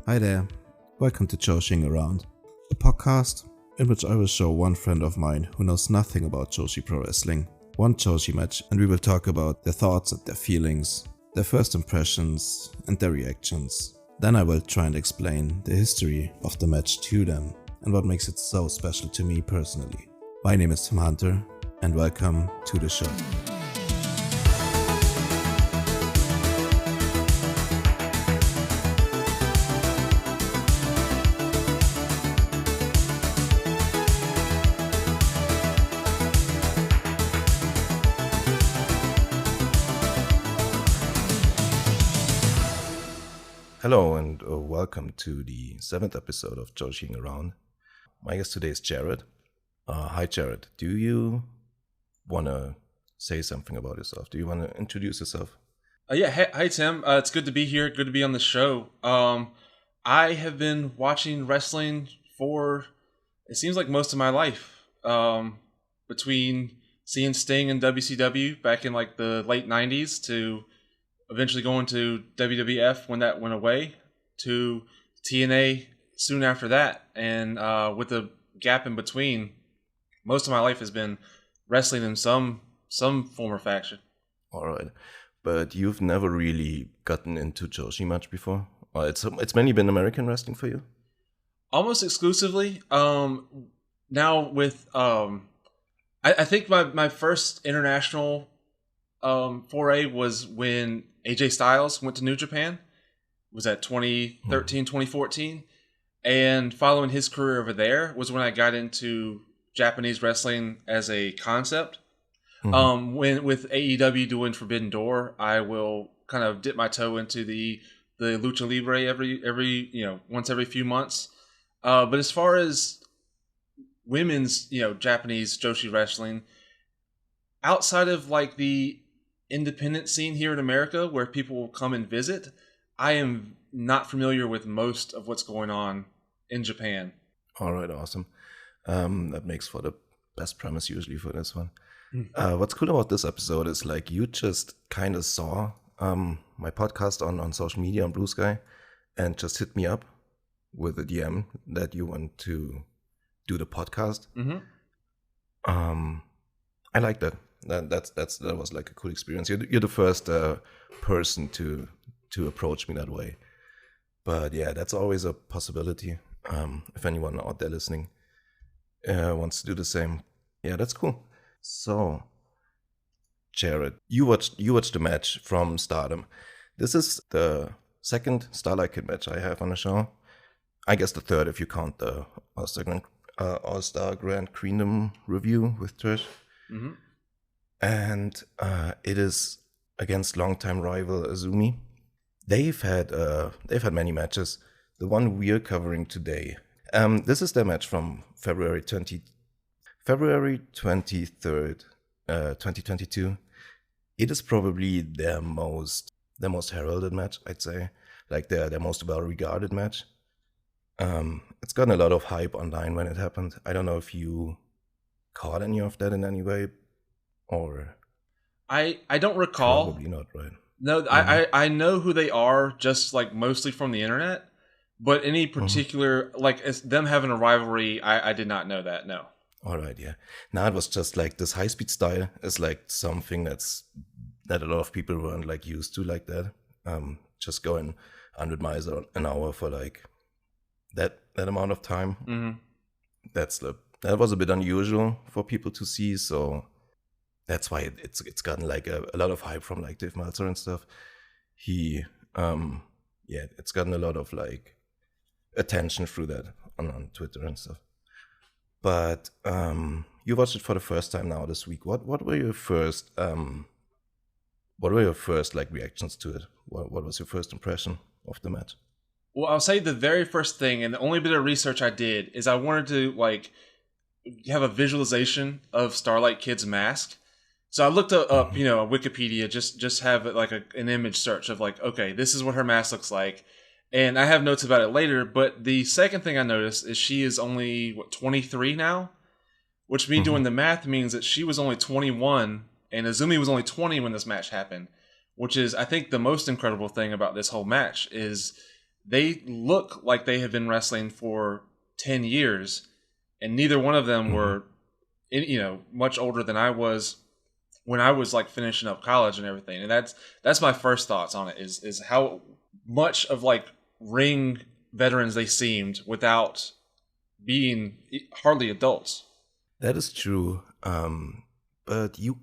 Hi there, welcome to Joshing Around, a podcast in which I will show one friend of mine who knows nothing about Joshi Pro Wrestling one Joshi match, and we will talk about their thoughts and their feelings, their first impressions and their reactions. Then I will try and explain the history of the match to them and what makes it so special to me personally. My name is Tom Hunter and welcome to the show. Hello and welcome to the 7th episode of Joshing Around. My guest today is Jared. Hi Jared, do you want to say something about yourself? Do you want to introduce yourself? Hi Tim. It's good to be here. Good to be on the show. I have been watching wrestling for, it seems like most of my life. Between seeing Sting in WCW back in like the late 90s to eventually going to WWF when that went away, to TNA soon after that. And with the gap in between, most of my life has been wrestling in some form or faction. All right. But you've never really gotten into Joshi much before? It's mainly been American wrestling for you? Almost exclusively. Now with... I think my first international foray was when AJ Styles went to New Japan. Was that 2013, 2014? And following his career over there was when I got into Japanese wrestling as a concept. Mm-hmm. When with AEW doing Forbidden Door, I will kind of dip my toe into the Lucha Libre every once every few months. But as far as women's Japanese Joshi wrestling, outside of like the independent scene here in America where people will come and visit, I am not familiar with most of what's going on in Japan. All right, awesome. That makes for the best premise usually for this one. What's cool about this episode is like you just kind of saw my podcast on social media on Bluesky and just hit me up with a DM that you want to do the podcast. Mm-hmm. I like that. That was like a cool experience. You're the first person to approach me that way. But yeah, that's always a possibility. If anyone out there listening wants to do the same, yeah, that's cool. So, Jared, you watched the match from Stardom. This is the second Starlight Kid match I have on the show. I guess the third if you count the All-Star Grand Kingdom review with Trish. Mm-hmm. And it is against longtime rival Azumi. They've had many matches. The one we're covering today, this is their match from February 23rd, 2022. It is probably their most heralded match, I'd say, like their most well-regarded match. It's gotten a lot of hype online when it happened. I don't know if you caught any of that in any way. Or I don't recall. Probably not, right? No, mm-hmm. I know who they are, just like mostly from the internet. But any particular like them having a rivalry, I did not know that. No. All right, yeah. Now it was just like this high speed style is like something that a lot of people weren't like used to like that. Just going 100 miles an hour for like that amount of time. Mm-hmm. That was a bit unusual for people to see, so. That's why it's gotten like a lot of hype from like Dave Meltzer and stuff. It's gotten a lot of like attention through that on Twitter and stuff. But you watched it for the first time now this week. What were your first like reactions to it? What was your first impression of the match? Well, I'll say the very first thing, and the only bit of research I did is I wanted to like have a visualization of Starlight Kid's mask. So I looked up, Wikipedia, just have like an image search of like, okay, this is what her mask looks like. And I have notes about it later. But the second thing I noticed is she is only, 23 now? Which me doing the math means that she was only 21 and Azumi was only 20 when this match happened. Which is, I think, the most incredible thing about this whole match is they look like they have been wrestling for 10 years, and neither one of them were, much older than I was when I was like finishing up college and everything. And that's my first thoughts on it is how much of like ring veterans they seemed without being hardly adults. That is true. But you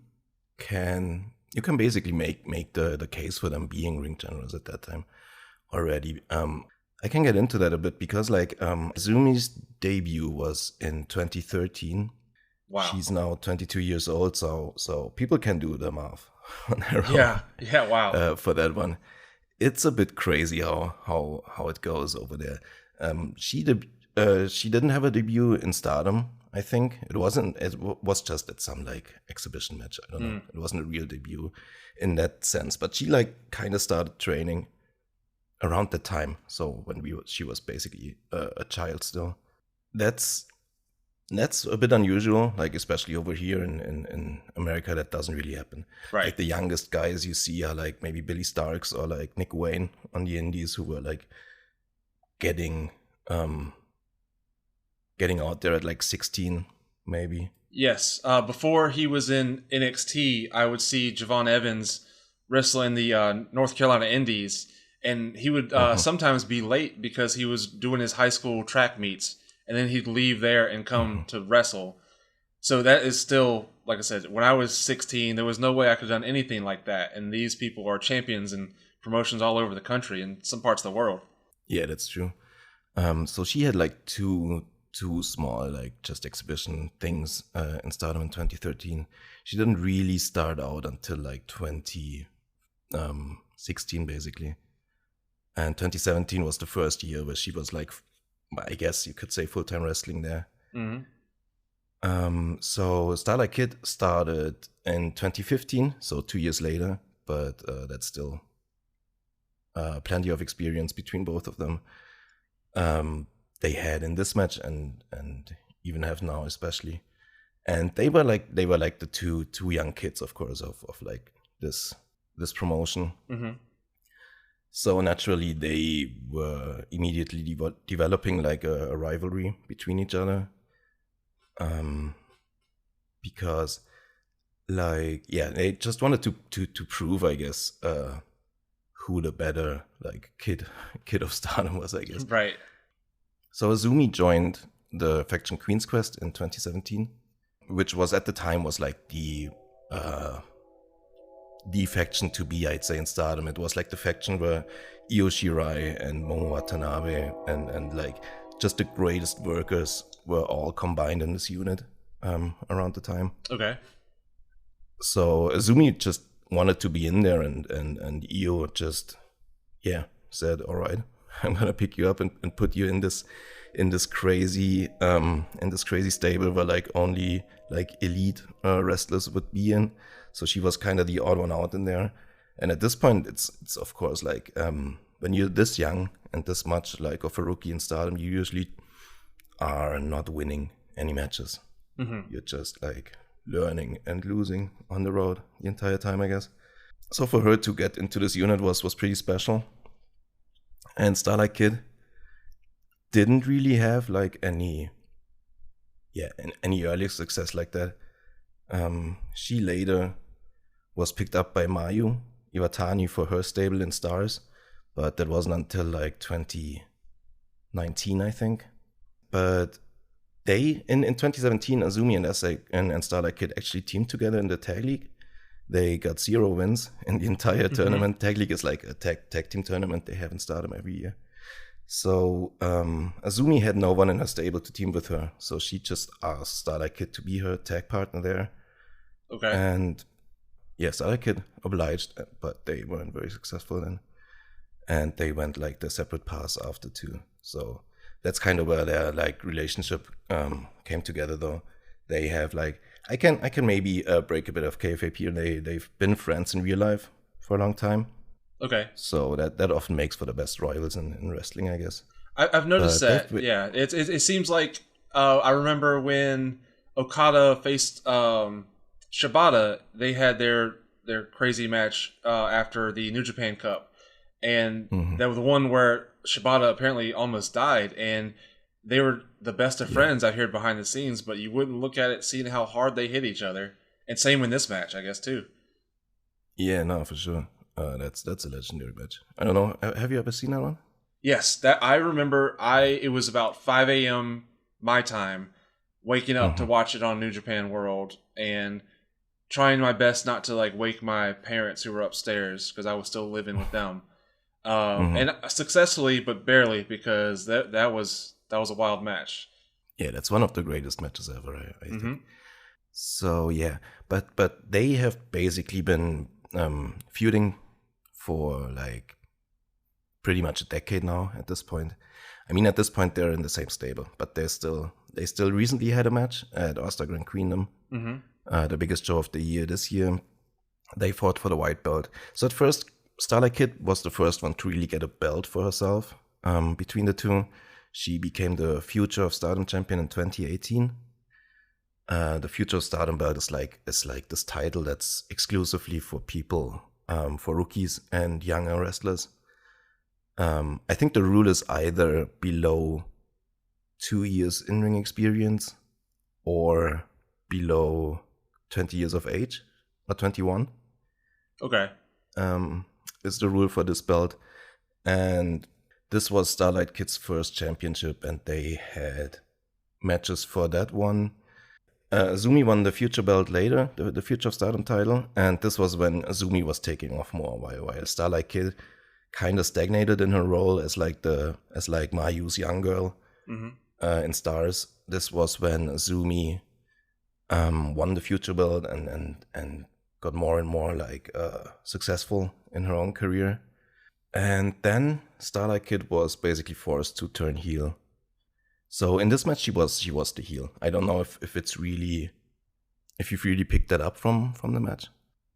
can basically make the case for them being ring generals at that time already. I can get into that a bit because like Azumi's debut was in 2013. Wow. She's now 22 years old, so people can do the math on their own. Yeah, wow. For that one, it's a bit crazy how it goes over there. She didn't have a debut in Stardom. I think it wasn't. It was just at some like exhibition match. I don't know. It wasn't a real debut in that sense. But she like kind of started training around that time. So when she was basically a child still. That's a bit unusual. Like especially over here in America, that doesn't really happen. Right. Like the youngest guys you see are like maybe Billy Starks or like Nick Wayne on the Indies, who were like getting out there at like 16, maybe. Yes. Before he was in NXT, I would see Javon Evans wrestle in the North Carolina Indies, and he would sometimes be late because he was doing his high school track meets, and then he'd leave there and come to wrestle. So that is still, like I said, when I was 16, there was no way I could have done anything like that. And these people are champions in promotions all over the country and some parts of the world. Yeah, that's true. So she had like two small, like just exhibition things in Stardom in 2013. She didn't really start out until like 2016, basically. And 2017 was the first year where she was like, I guess you could say full-time wrestling there. So Starlight Kid started in 2015, so 2 years later, but that's still plenty of experience between both of them. They had in this match and even have now especially, and they were like the two young kids, of course, of like this promotion. So naturally they were immediately developing like a rivalry between each other, because like they just wanted to prove, I guess, who the better like kid of Stardom was, I guess. Right. So Azumi joined the faction Queen's Quest in 2017, which was at the time was like the faction to be, I'd say, in Stardom. It was like the faction where Io Shirai and Momo Watanabe and like just the greatest workers were all combined in this unit around the time. Okay. So Azumi just wanted to be in there, and Io just said, all right, I'm gonna pick you up and put you in this crazy stable where like only like elite wrestlers would be in. So she was kind of the odd one out in there. And at this point, it's of course like when you're this young and this much like of a rookie in Stardom, you usually are not winning any matches. You're just like learning and losing on the road the entire time, I guess. So for her to get into this unit was pretty special. And Starlight Kid didn't really have like any early success like that. She later was picked up by Mayu Iwatani for her stable in Stars, but that wasn't until like 2019, I think. But they in 2017, Azumi and Starlight Kid actually teamed together in the tag league. They got 0 wins in the entire tournament. Tag league is like a tag team tournament they have in Stardom every year. So Azumi had no one in her stable to team with her, so she just asked Starlight Kid to be her tag partner there. Okay. And Starlight Kid obliged, but they weren't very successful then. And they went like the separate paths after too. So that's kind of where their like relationship came together, though. They have like I can maybe break a bit of kayfabe here. They've been friends in real life for a long time. Okay. So that often makes for the best rivals in wrestling, I guess. I've noticed that. Yeah, it seems like I remember when Okada faced Shibata, they had their crazy match after the New Japan Cup, and Mm-hmm. that was the one where Shibata apparently almost died, and they were the best of friends. I heard behind the scenes, but you wouldn't look at it seeing how hard they hit each other. And same in this match, I guess too. Yeah, no, for sure. That's a legendary match. I don't know. Have you ever seen that one? Yes, that I remember. It was about 5 a.m. my time, waking up to watch it on New Japan World, and trying my best not to like wake my parents who were upstairs because I was still living with them. And successfully, but barely, because that was a wild match. Yeah, that's one of the greatest matches ever, I Mm-hmm. think. So yeah, but they have basically been feuding for like pretty much a decade now at this point. I mean, at this point they're in the same stable, but they still recently had a match at All-Star Grand Queendom, the biggest show of the year this year. They fought for the white belt. So at first, Starlight Kid was the first one to really get a belt for herself. Between the two, she became the Future of Stardom champion in 2018. The Future of Stardom belt is like this title that's exclusively for people, for rookies and younger wrestlers. I think the rule is either below 2 years in ring experience or below 20 years of age or 21. Okay. Is the rule for this belt. And this was Starlight Kid's first championship, and they had matches for that one. Azumi won the Future belt later, the Future of Stardom title, and this was when Azumi was taking off more, while Starlight Kid kind of stagnated in her role as Mayu's young girl in Stars. This was when Azumi won the Future belt and got more and more like successful in her own career. And then Starlight Kid was basically forced to turn heel. So in this match, she was the heel. I don't know if you've really picked that up from the match.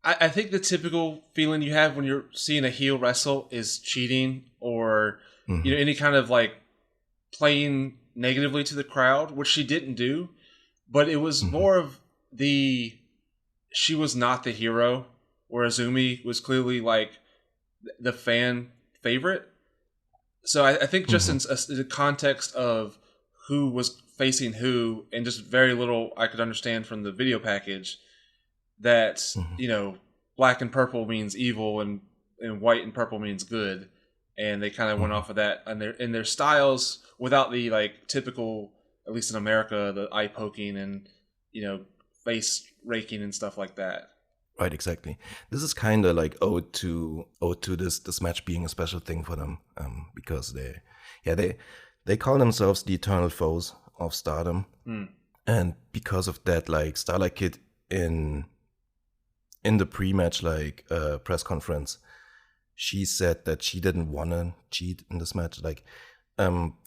I think the typical feeling you have when you're seeing a heel wrestle is cheating or any kind of like playing negatively to the crowd, which she didn't do. But it was more of she was not the hero, where Azumi was clearly like the fan favorite. So I think just in the context of who was facing who, and just very little I could understand from the video package, that black and purple means evil and white and purple means good, and they kind of went off of that and their styles without the like typical, at least in America, the eye poking and face raking and stuff like that. Right, exactly. This is kind of like ode to this match being a special thing for them, because they call themselves the eternal foes of Stardom, and because of that, like Starlight Kid in the pre-match press conference, she said that she didn't want to cheat in this match. Like,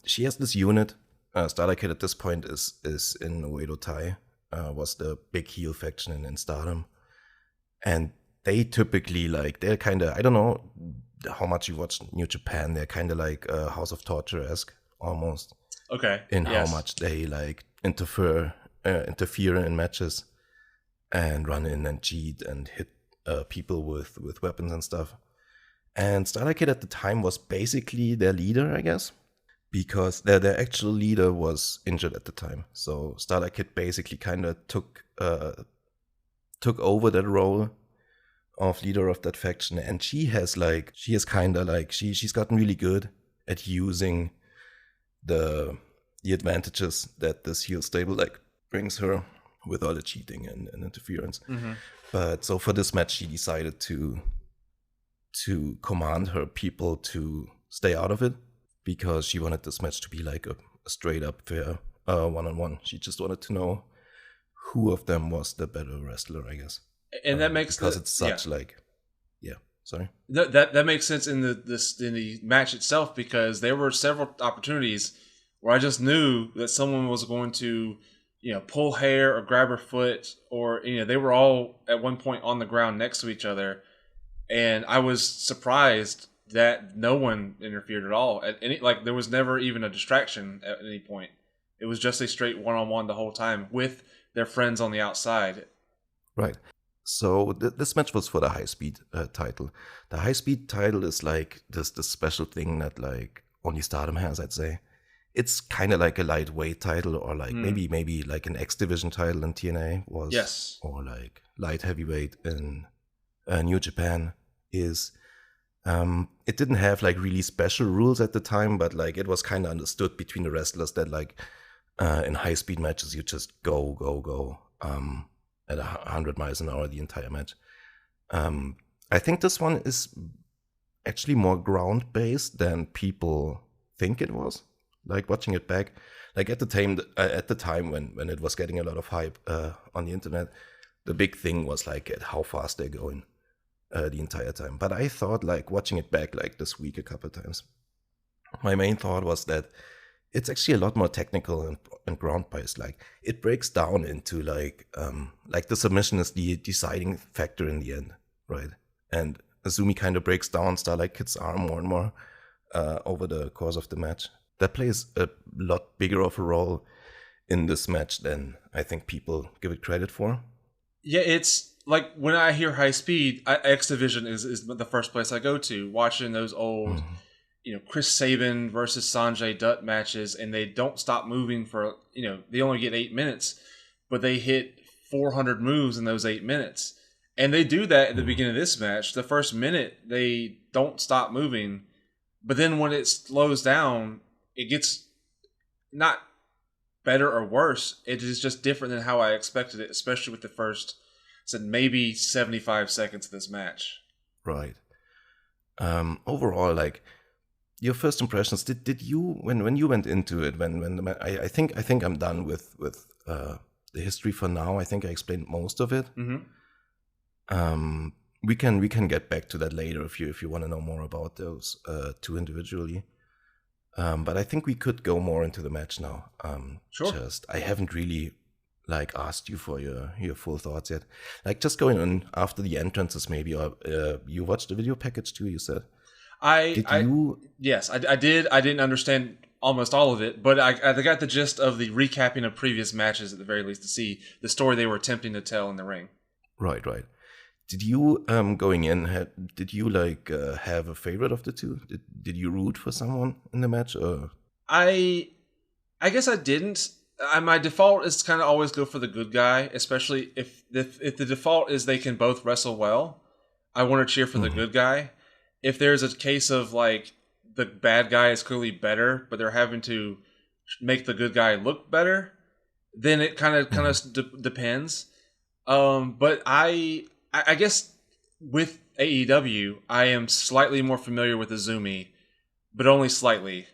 she has this unit. Starlight Kid at this point is in Uedo Tai, was the big heel faction in Stardom. And they typically, like, they're kind of, I don't know how much you watch New Japan, they're kind of like House of Torture-esque, almost. Okay. In how much they, like, interfere in matches and run in and cheat and hit people with weapons and stuff. And Starlight Kid at the time was basically their leader, I guess, because their actual leader was injured at the time. So Starlight Kid basically kind of took over that role of leader of that faction, and she's gotten really good at using the advantages that this heel stable like brings her with all the cheating and interference. But so for this match, she decided to command her people to stay out of it, because she wanted this match to be like a straight up fair one-on-one. She just wanted to know who of them was the better wrestler, I guess. And that makes because it's such sorry. That makes sense in the match itself, because there were several opportunities where I just knew that someone was going to pull hair or grab her foot, or they were all at one point on the ground next to each other, and I was surprised that no one interfered at all. At any, like, there was never even a distraction at any point. It was just a straight one-on-one the whole time with their friends on the outside. Right. So this match was for the high speed title. The high speed title is like this special thing that like only Stardom has, I'd say. It's kind of like a lightweight title, or like maybe like an X Division title in TNA was, yes, or like light heavyweight in New Japan is. It didn't have like really special rules at the time, but like it was kind of understood between the wrestlers that like in high speed matches you just go at 100 miles an hour the entire match. I think this one is actually more ground based than people think it was. Like watching it back, like at the time when it was getting a lot of hype on the internet, the big thing was like at how fast they're going the entire time. But I thought, like watching it back like this week a couple of times, my main thought was that it's actually a lot more technical and ground based. Like it breaks down into like the submission is the deciding factor in the end, right? And Azumi kind of breaks down Starlight Kid's arm more and more over the course of the match. That plays a lot bigger of a role in this match than I think people give it credit for. Yeah, it's like when I hear high speed, X Division is the first place I go to. Watching those old, Chris Sabin versus Sanjay Dutt matches, and they don't stop moving for, they only get 8 minutes, but they hit 400 moves in those 8 minutes. And they do that at the beginning of this match. The first minute, they don't stop moving, but then when it slows down, it gets not better or worse. It is just different than how I expected it, especially with the first, maybe 75 seconds of this match. Right. Overall, like your first impressions, did you when you went into it, when the I think I'm done with the history for now. I think I explained most of it. Mm-hmm. We can get back to that later if you want to know more about those two individually. But I think we could go more into the match now. Sure. I haven't really like asked you for your full thoughts yet. Like just going on after the entrances, maybe, or you watched the video package too. You said. Yes, I did. I didn't understand almost all of it, but I got the gist of the recapping of previous matches at the very least to see the story they were attempting to tell in the ring. Right. Did you going in? Did you like have a favorite of the two? Did you root for someone in the match? Or I guess I didn't. My default is to kind of always go for the good guy, especially if the default is they can both wrestle well. I want to cheer for the good guy. If there's a case of like the bad guy is clearly better, but they're having to make the good guy look better, then it kind of depends. But I guess with AEW, I am slightly more familiar with Azumi, but only slightly.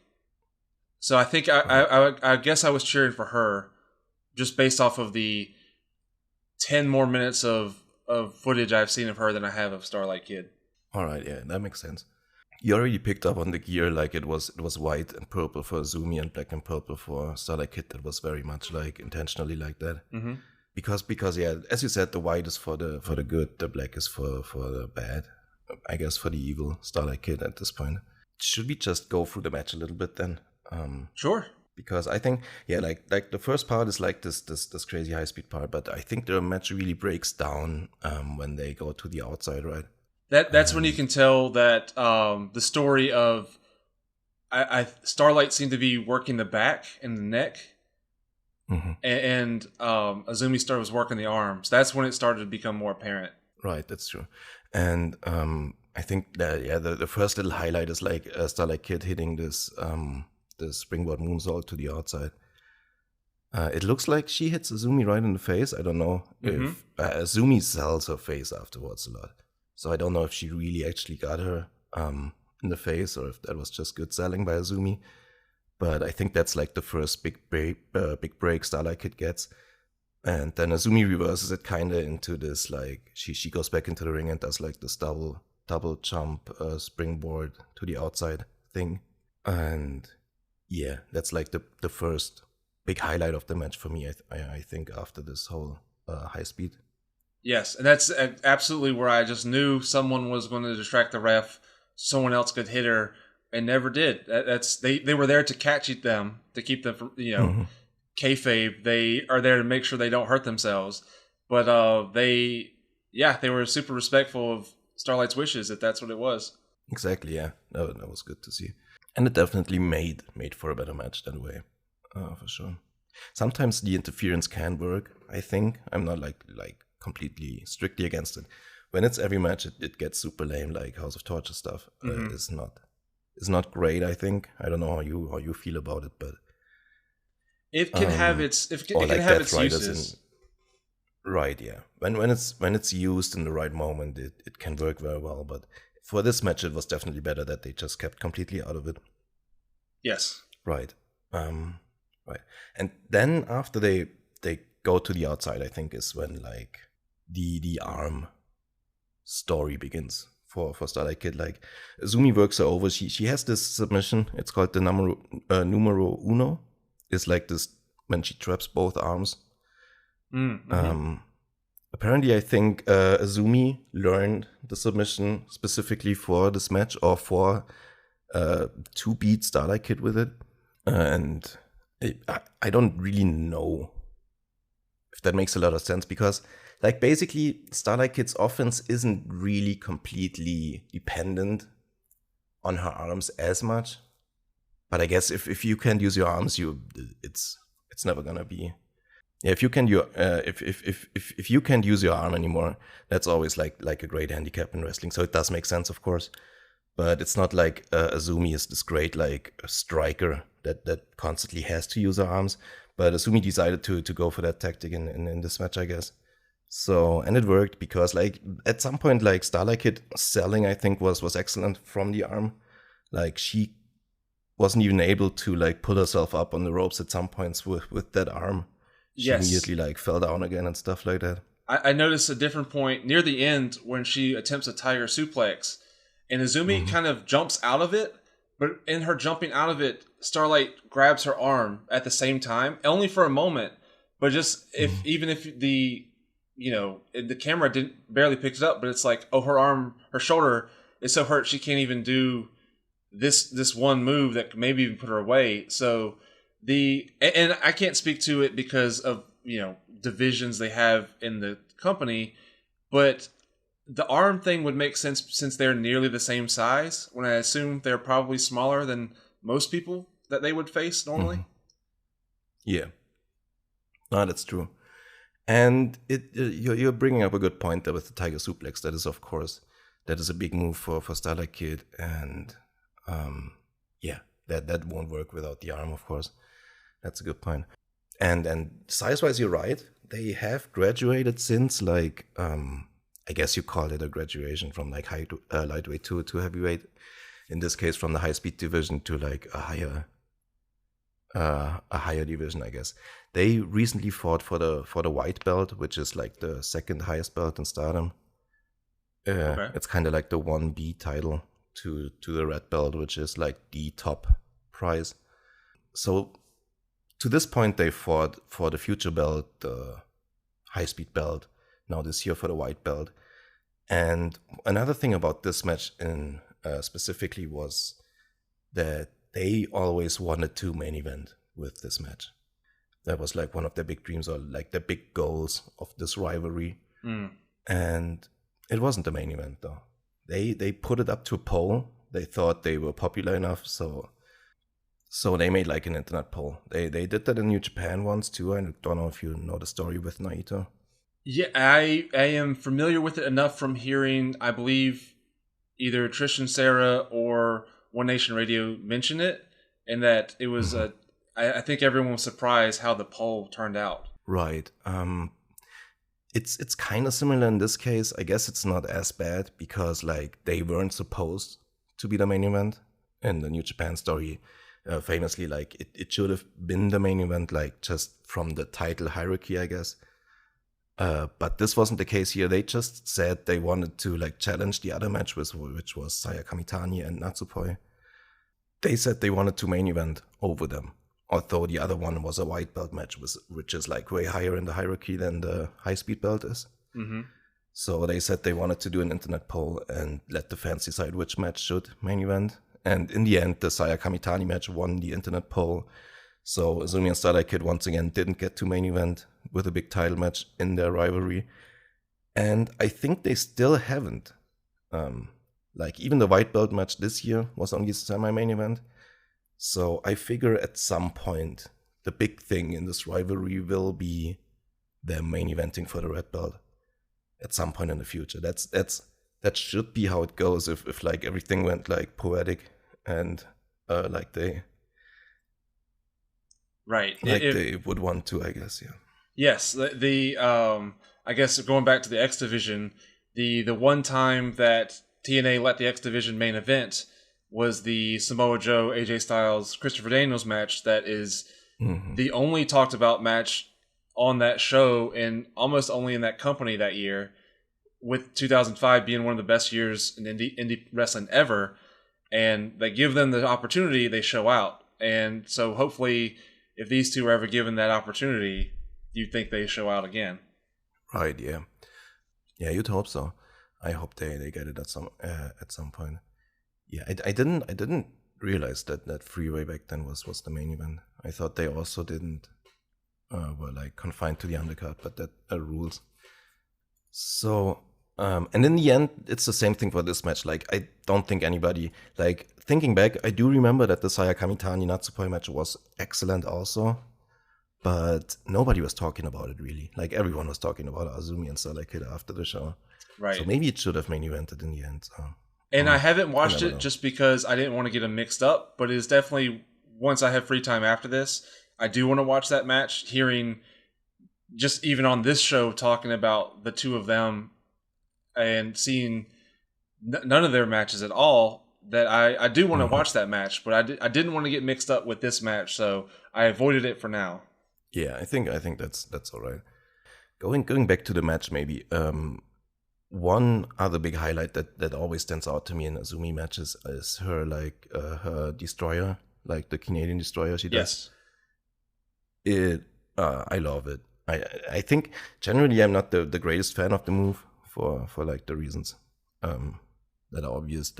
So I think I guess I was cheering for her just based off of the 10 more minutes of footage I've seen of her than I have of Starlight Kid. All right, yeah, that makes sense. You already picked up on the gear, like it was white and purple for Azumi and black and purple for Starlight Kid. That was very much like intentionally like that. Mm-hmm. Because yeah, as you said, the white is for the good, the black is for the bad. I guess for the evil Starlight Kid at this point. Should we just go through the match a little bit then? Sure. Because I think like the first part is like this crazy high speed part, but I think the match really breaks down when they go to the outside, right? That's when you can tell that the story of Starlight seemed to be working the back and the neck. Mm-hmm. And Azumi was working the arms. That's when it started to become more apparent. Right, that's true. And I think that the first little highlight is like Starlight Kid hitting this springboard moonsault to the outside. It looks like she hits Azumi right in the face. I don't know if Azumi sells her face afterwards a lot, so I don't know if she really actually got her in the face or if that was just good selling by Azumi. But I think that's like the first big break Starlight Kid gets. And then Azumi reverses it kind of into this, like, she goes back into the ring and does like this double jump springboard to the outside thing. And yeah, that's like the first big highlight of the match for me, I think, after this whole high speed. Yes, and that's absolutely where I just knew someone was going to distract the ref. Someone else could hit her. And never did. They were there to catch them, to keep them from, kayfabe. They are there to make sure they don't hurt themselves. But they yeah, they were super respectful of Starlight's wishes, if that's what it was. Exactly, yeah. That was good to see. And it definitely made for a better match that way, for sure. Sometimes the interference can work, I think. I'm not like completely strictly against it. When it's every match, it gets super lame, like House of Torture stuff. It's not great, I think. I don't know how you feel about it, but it can have its uses. Right, yeah. When it's used in the right moment, it can work very well. But for this match, it was definitely better that they just kept completely out of it. Yes. Right. Right. And then after they go to the outside, I think is when like the arm story begins for Starlight Kid. Like Azumi works her over. She has this submission. It's called the numero uno. It's like this when she traps both arms. Mm-hmm. Apparently, I think Azumi learned the submission specifically for this match or for to beat Starlight Kid with it. And I don't really know if that makes a lot of sense because, like, basically, Starlight Kid's offense isn't really completely dependent on her arms as much. But I guess if you can't use your arms, it's never gonna be. Yeah, if you can if you can't use your arm anymore, that's always like a great handicap in wrestling. So it does make sense, of course, but it's not like Azumi is this great like striker that constantly has to use her arms. But Azumi decided to go for that tactic in this match, I guess. So and it worked because like at some point like Starlight Kid selling I think was excellent from the arm. Like she wasn't even able to like pull herself up on the ropes at some points with that arm. She immediately like fell down again and stuff like that. I noticed a different point near the end when she attempts a tiger suplex, and Azumi kind of jumps out of it, but in her jumping out of it, Starlight grabs her arm at the same time, only for a moment. But just even if the camera barely picked it up, but it's like, oh, her shoulder is so hurt she can't even do this one move that could maybe even put her away. So and I can't speak to it because of divisions they have in the company, but the arm thing would make sense since they're nearly the same size. When I assume they're probably smaller than most people that they would face normally. Yeah, no, that's true. And you're bringing up a good point there with the tiger suplex. That is, of course, that is a big move for Starlight Kid, and that won't work without the arm, of course. That's a good point. And size-wise, you're right. They have graduated since like I guess you call it a graduation from like lightweight to heavyweight. In this case, from the high-speed division to like a higher division, I guess. They recently fought for the white belt, which is like the second highest belt in Stardom. Okay. It's kind of like the 1B title to the red belt, which is like the top prize. So to this point, they fought for the future belt, the high-speed belt, now this year for the white belt. And another thing about this match in specifically was that they always wanted to main event with this match. That was like one of their big dreams or like the big goals of this rivalry. And it wasn't the main event though. They put it up to a poll. They thought they were popular enough, so they made like an internet poll. They did that in New Japan once too. I don't know if you know the story with Naito. Yeah, I am familiar with it enough from hearing, I believe, either Tristan Sarah or One Nation Radio mention it, and that it was I think everyone was surprised how the poll turned out. Right. It's kind of similar in this case. I guess it's not as bad because like they weren't supposed to be the main event in the New Japan story. Famously, like it should have been the main event, like just from the title hierarchy, I guess. But this wasn't the case here. They just said they wanted to like challenge the other match, which was Saya Kamitani and Natsupoi. They said they wanted to main event over them, although the other one was a white belt match, which is like way higher in the hierarchy than the high speed belt is. So they said they wanted to do an internet poll and let the fans decide which match should main event. And in the end, the Saya Kamitani match won the internet poll. So Azumi and Starlight Kid once again didn't get to main event with a big title match in their rivalry. And I think they still haven't. Like even the white belt match this year was only semi-main event. So I figure at some point the big thing in this rivalry will be them main eventing for the red belt at some point in the future. That should be how it goes if like everything went like poetic and like they they would want to, I guess. Yeah. Yes, the I guess going back to the X Division, the one time that TNA let the X Division main event was the Samoa Joe, AJ Styles, Christopher Daniels match. That is the only talked about match on that show, and almost only in that company that year. With 2005 being one of the best years in indie wrestling ever, and they give them the opportunity, they show out. And so hopefully, if these two are ever given that opportunity, you think they show out again. Right, yeah. Yeah, you'd hope so. I hope they get it at some point. Yeah, I didn't realize that Freeway back then was the main event. I thought they also didn't were like confined to the undercard, but that rules. So and in the end, it's the same thing for this match. Like, I don't think anybody, like, thinking back, I do remember that the Saya Kamitani Natsupoi match was excellent also, but nobody was talking about it really. Like, everyone was talking about Azumi and Starlight Kid after the show. Right. So maybe it should have main evented in the end. So. And I haven't watched it just because I didn't want to get them mixed up, but it is definitely, once I have free time after this, I do want to watch that match, hearing just even on this show talking about the two of them and seeing none of their matches at all, that I do want to watch that match, but I didn't want to get mixed up with this match, so I avoided it for now. Yeah, I think that's all right. Going back to the match, maybe one other big highlight that always stands out to me in Azumi matches is her her destroyer, like the Canadian destroyer she does. Yes. I love it. I think generally I'm not the greatest fan of the move for like the reasons that are obvious.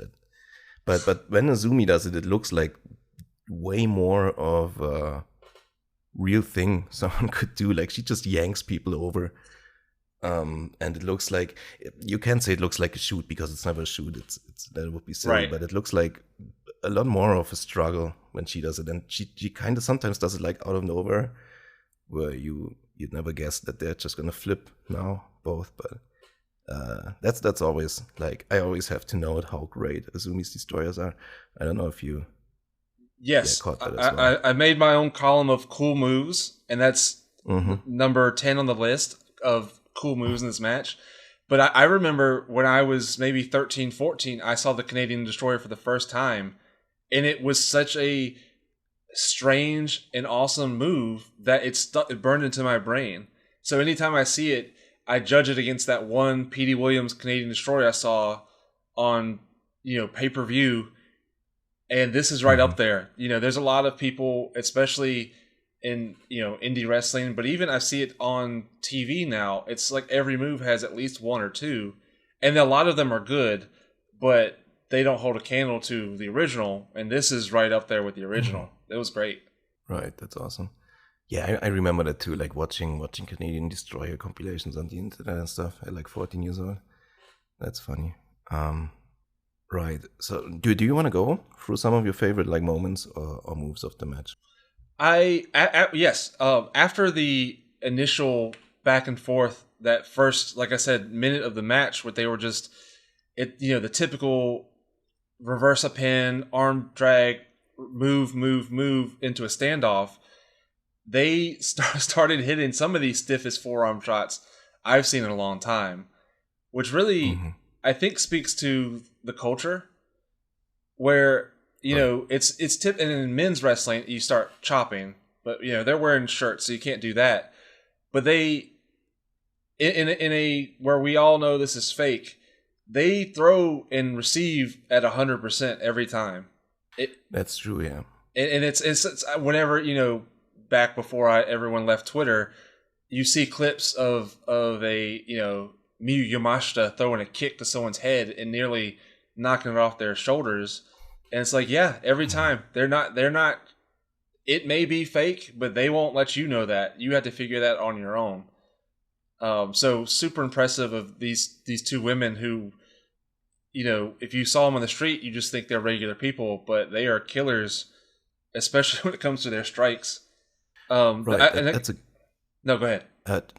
But when Azumi does it, it looks like way more of a real thing someone could do. Like, she just yanks people over, and it looks like, you can't say it looks like a shoot because it's never a shoot. It's that would be silly, right. But it looks like a lot more of a struggle when she does it, and she kind of sometimes does it like out of nowhere, where you'd never guess that they're just gonna flip now both, but. That's always, like, I always have to note how great Azumi's destroyers are. I don't know if you caught that as well. I made my own column of cool moves, and that's number 10 on the list of cool moves in this match. But I remember when I was maybe 13, 14, I saw the Canadian Destroyer for the first time, and it was such a strange and awesome move that it burned into my brain. So anytime I see it, I judge it against that one Petey Williams Canadian Destroyer I saw on, pay-per-view, and this is right up there. There's a lot of people, especially in, indie wrestling, but even I see it on TV now. It's like every move has at least one or two, and a lot of them are good, but they don't hold a candle to the original, and this is right up there with the original. It was great. Right, that's awesome. Yeah, I remember that too, like watching Canadian Destroyer compilations on the internet and stuff at like 14 years old. That's funny. Right. So do you want to go through some of your favorite like moments or moves of the match? Yes. After the initial back and forth, that first, like I said, minute of the match, where they were just, the typical reverse a pin, arm drag, move into a standoff. They started hitting some of the stiffest forearm shots I've seen in a long time, which really, I think, speaks to the culture where, it's and in men's wrestling, you start chopping, but, they're wearing shirts, so you can't do that. But they, in a where we all know this is fake, they throw and receive at 100% every time. That's true, yeah. And it's whenever, back before everyone left Twitter, you see clips of a Miyu Yamashita throwing a kick to someone's head and nearly knocking it off their shoulders, and it's like, yeah, every time they're not. It may be fake, but they won't let you know that. You have to figure that on your own. So super impressive of these two women who, if you saw them on the street, you just think they're regular people, but they are killers, especially when it comes to their strikes. Right. No, go ahead.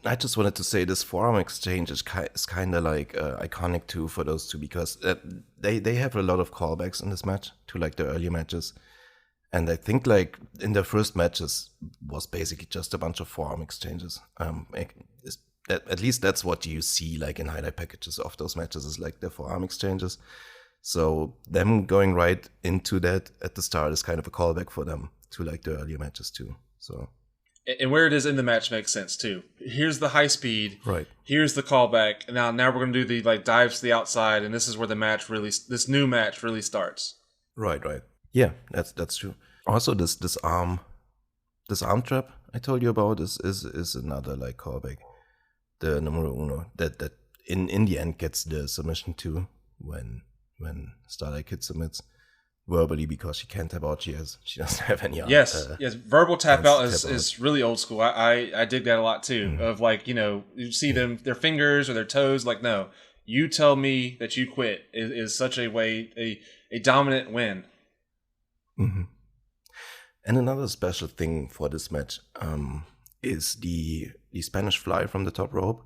I just wanted to say this forearm exchange is kind of like iconic too for those two, because they have a lot of callbacks in this match to like the earlier matches. And I think like in their first matches was basically just a bunch of forearm exchanges. At least that's what you see like in highlight packages of those matches, is like the forearm exchanges. So them going right into that at the start is kind of a callback for them to like the earlier matches too. So. And where it is in the match makes sense too. Here's the high speed. Right. Here's the callback. Now we're gonna do the like dives to the outside, and this is where this new match really starts. Right. Yeah, that's true. Also, this arm trap I told you about is another like callback. The numero uno that in the end gets the submission too when Starlight Kid submits verbally, because she can't tap out. She doesn't have any. Yes. Verbal tap out is really old school. I dig that a lot too. Mm-hmm. Of like, you see them, their fingers or their toes. Like, no, you tell me that you quit is such a way a dominant win. Mm-hmm. And another special thing for this match is the Spanish fly from the top rope.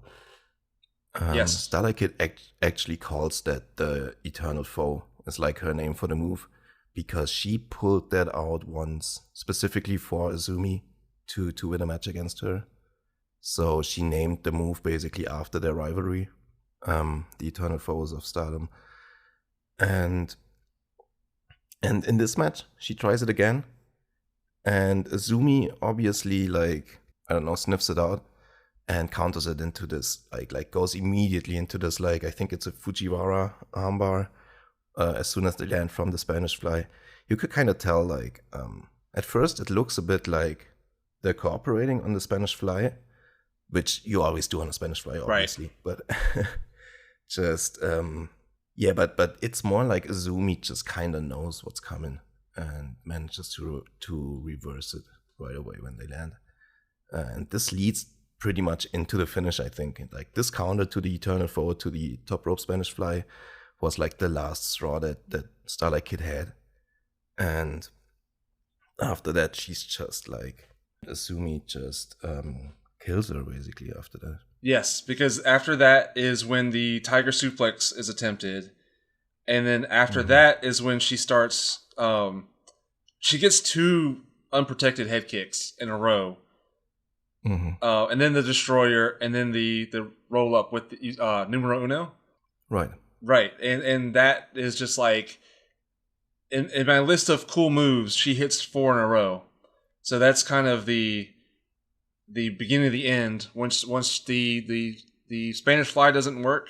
Yes. Starlight Kid actually calls that the Eternal Foe. Is like her name for the move, because she pulled that out once specifically for Azumi to win a match against her. So she named the move basically after their rivalry, the Eternal Foes of Stardom. And in this match, she tries it again. And Azumi obviously, like, I don't know, sniffs it out and counters it into this, like goes immediately into this, like, I think it's a Fujiwara armbar. As soon as they land from the Spanish fly, you could kind of tell, like, at first it looks a bit like they're cooperating on the Spanish fly, which you always do on a Spanish fly, obviously. Right. But just, but it's more like Azumi just kind of knows what's coming and manages to reverse it right away when they land. And this leads pretty much into the finish, I think. Like, this counter to the Eternal Foe, to the top rope Spanish fly, was like the last straw that Starlight Kid had. And after that, she's just like, Azumi just kills her basically after that. Yes, because after that is when the Tiger Suplex is attempted. And then after that is when she starts, she gets 2 unprotected head kicks in a row. Mm-hmm. And then the Destroyer, and then the roll up with the numero uno. Right, and that is just like, in my list of cool moves, she hits 4 in a row. So that's kind of the beginning of the end. Once the Spanish fly doesn't work,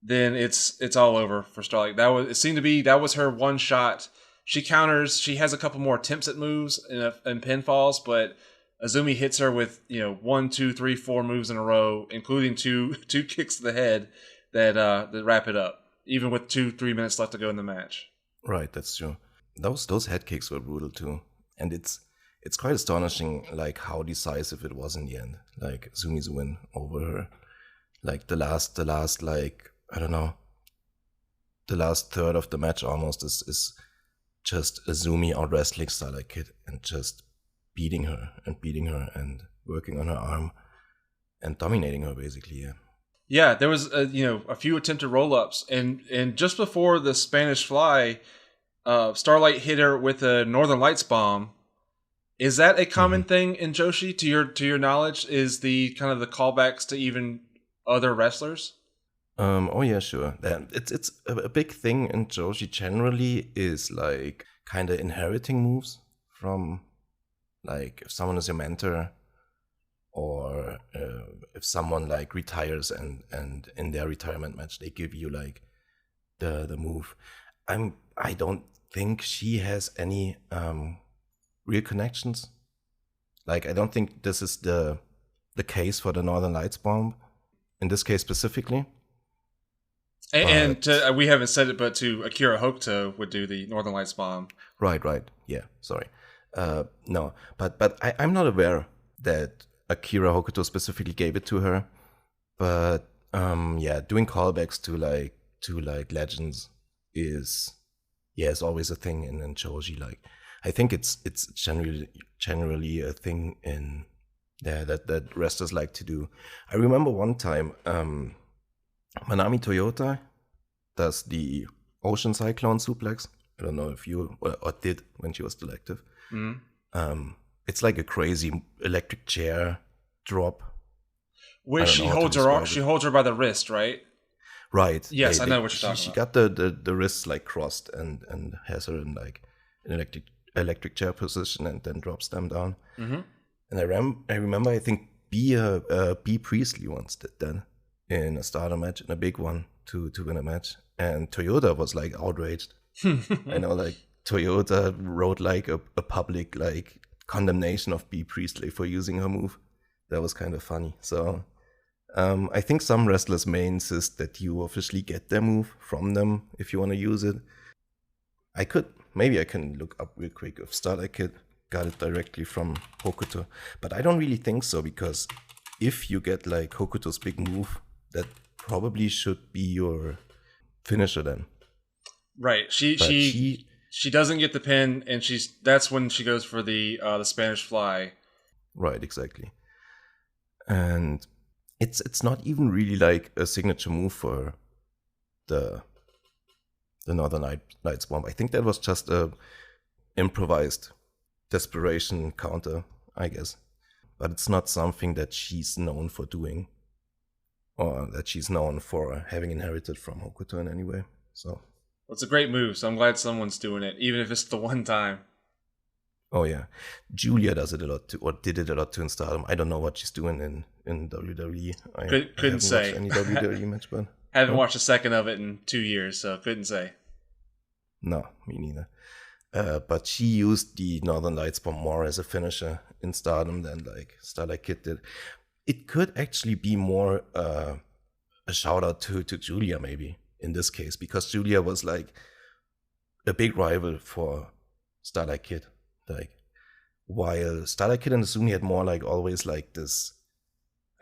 then it's all over for Starlight. That was her one shot. She counters. She has a couple more attempts at moves and pinfalls, but Azumi hits her with 1, 2, 3, 4 moves in a row, including two kicks to the head that wrap it up, even with 2-3 minutes left to go in the match. Right, that's true. Those head kicks were brutal too, and it's quite astonishing, like, how decisive it was in the end. Like, Azumi's win over her, like the last like, I don't know, the last third of the match almost is just Azumi out wrestling Starlight Kid and just beating her and working on her arm and dominating her basically. Yeah, there was a few attempted roll-ups, and just before the Spanish fly, Starlight hit her with a Northern Lights bomb. Is that a common thing in Joshi, to your knowledge? Is the kind of the callbacks to even other wrestlers? Oh yeah, sure. It's a big thing in Joshi generally, is like kind of inheriting moves from, like, if someone is your mentor, or if someone like retires and in their retirement match they give you like the move. I don't think she has any real connections. Like, I don't think this is the case for the Northern Lights bomb in this case specifically. And we haven't said it, but to Akira Hokuto would do the Northern Lights bomb. Right. Yeah, sorry. No, but I'm not aware that Akira Hokuto specifically gave it to her. But yeah, doing callbacks to legends is always a thing in Shoji. Like, I think it's generally a thing in there that wrestlers like to do. I remember one time Manami Toyota does the Ocean Cyclone suplex. I don't know if you or did when she was still active. It's like a crazy electric chair drop. Where she holds her by the wrist, right? Right. Yes, I know what you're talking she about. got the wrists like crossed and has her in like an electric chair position and then drops them down. Mm-hmm. And I remember I think B Priestley once did that in a Stardom match, in a big one to win a match. And Toyota was like outraged. I know, like Toyota wrote like a public like condemnation of B Priestley for using her move. That was kind of funny. So I think some wrestlers may insist that you officially get their move from them if you want to use it. Maybe I can look up real quick if Starlight Kid got it directly from Hokuto, but I don't really think so, because if you get like Hokuto's big move, that probably should be your finisher then. Right. She doesn't get the pin, and that's when she goes for the Spanish Fly. Right, exactly. And it's not even really like a signature move for the Northern Lights Bomb. I think that was just a improvised desperation counter, I guess. But it's not something that she's known for doing, or that she's known for having inherited from Hokuto in any way. So it's a great move, so I'm glad someone's doing it, even if it's the one time. Oh yeah, Julia does it a lot too, or did it a lot too in Stardom. I don't know what she's doing in WWE. Couldn't say any WWE match, but haven't watched a second of it in 2 years, so couldn't say. No, me neither. But she used the Northern Lights Bomb more as a finisher in Stardom than like Starlight Kid did. It could actually be more a shout out to Julia maybe in this case, because Julia was like a big rival for Starlight Kid. Like, while Starlight Kid and Azumi had more like always like this,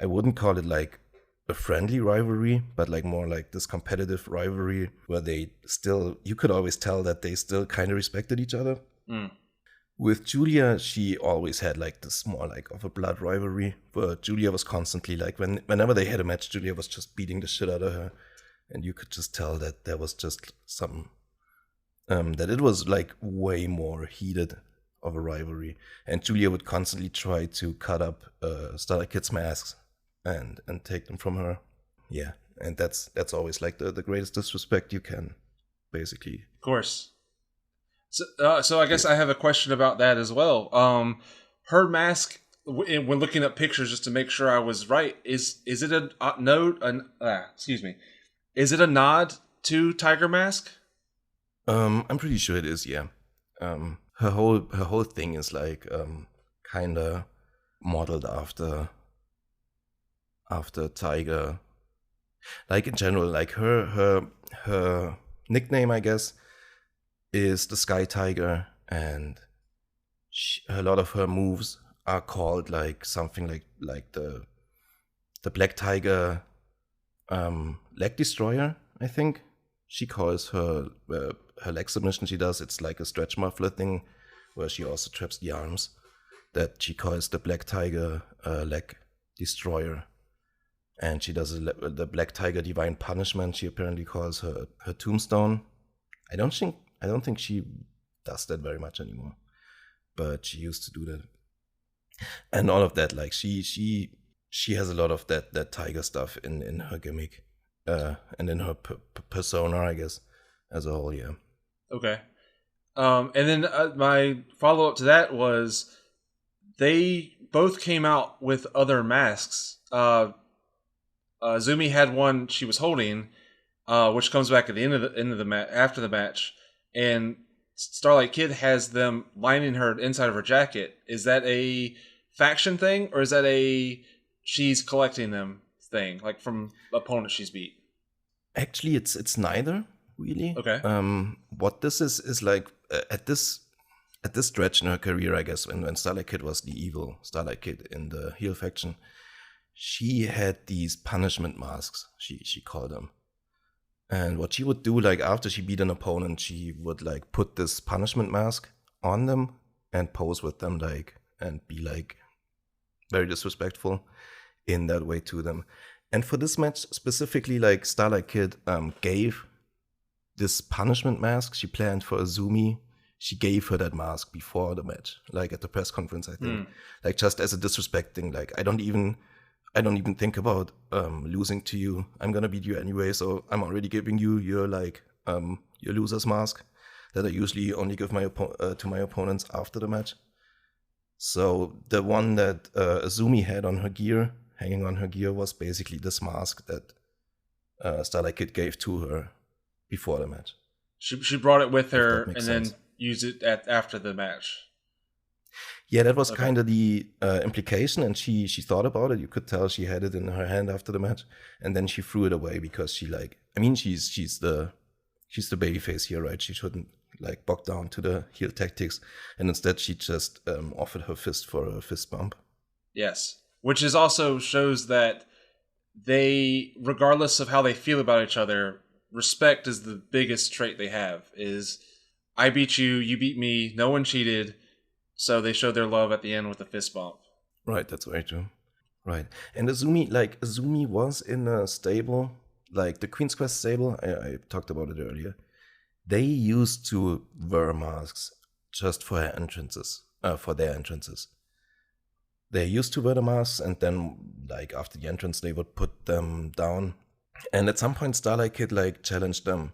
I wouldn't call it like a friendly rivalry, but like more like this competitive rivalry where they still, you could always tell that they still kind of respected each other. With Julia, she always had like this more like of a blood rivalry, where Julia was constantly like, whenever they had a match, Julia was just beating the shit out of her, and you could just tell that there was just some that it was like way more heated of a rivalry, and Julia would constantly try to cut up Starlight Kid's masks and take them from her. Yeah, and that's always like the greatest disrespect you can, basically. Of course. So I guess I have a question about that as well. Her mask, when looking at pictures, just to make sure I was right, is it a node? Is it a nod to Tiger Mask? I'm pretty sure it is. Yeah. Her whole thing is like kind of modeled after Tiger. Like in general, like her nickname, I guess, is the Sky Tiger, and a lot of her moves are called like something like the Black Tiger leg destroyer. I think she calls her leg submission she does. It's like a stretch muffler thing where she also traps the arms, that she calls the Black Tiger leg destroyer. And she does the Black Tiger Divine Punishment. She apparently calls her tombstone. I don't think she does that very much anymore, but she used to do that. And all of that, like she has a lot of that tiger stuff in her gimmick, and in her persona, I guess, as a whole. Yeah. Okay. And then my follow up to that was they both came out with other masks. Zumi had one she was holding, which comes back at the end of the match, after the match, and Starlight Kid has them lining her inside of her jacket. Is that a faction thing, or is that a she's collecting them thing, like from opponents she's beat? Actually, it's neither, really. Okay. What this is like at this stretch in her career, I guess, when Starlight Kid was the evil Starlight Kid in the heel faction, she had these punishment masks, she called them. And what she would do, like after she beat an opponent, she would like put this punishment mask on them and pose with them, like, and be like very disrespectful in that way to them. And for this match specifically, like Starlight Kid gave this punishment mask she planned for Azumi. She gave her that mask before the match, like at the press conference, I think, like just as a disrespect thing. Like I don't even think about losing to you. I'm gonna beat you anyway, so I'm already giving you your like your loser's mask that I usually only give to my opponents after the match. So the one that Azumi had on her gear, hanging on her gear, was basically this mask that Starlight Kid gave to her before the match. She brought it with her and sense. then used it after the match. Yeah, that was kind of the implication, and she thought about it. You could tell she had it in her hand after the match, and then she threw it away because she like, I mean, she's the babyface here, right? She shouldn't like bog down to the heel tactics, and instead she just offered her fist for a fist bump. Yes, which is also shows that they, regardless of how they feel about each other, respect is the biggest trait they have. Is I beat you, you beat me, no one cheated. So they show their love at the end with a fist bump. Right, that's very true. Right. And Azumi was in a stable, like the Queen's Quest stable, I talked about it earlier. They used to wear masks just for their entrances. They used to wear the masks, and then like after the entrance they would put them down. And at some point Starlight Kid like challenged them.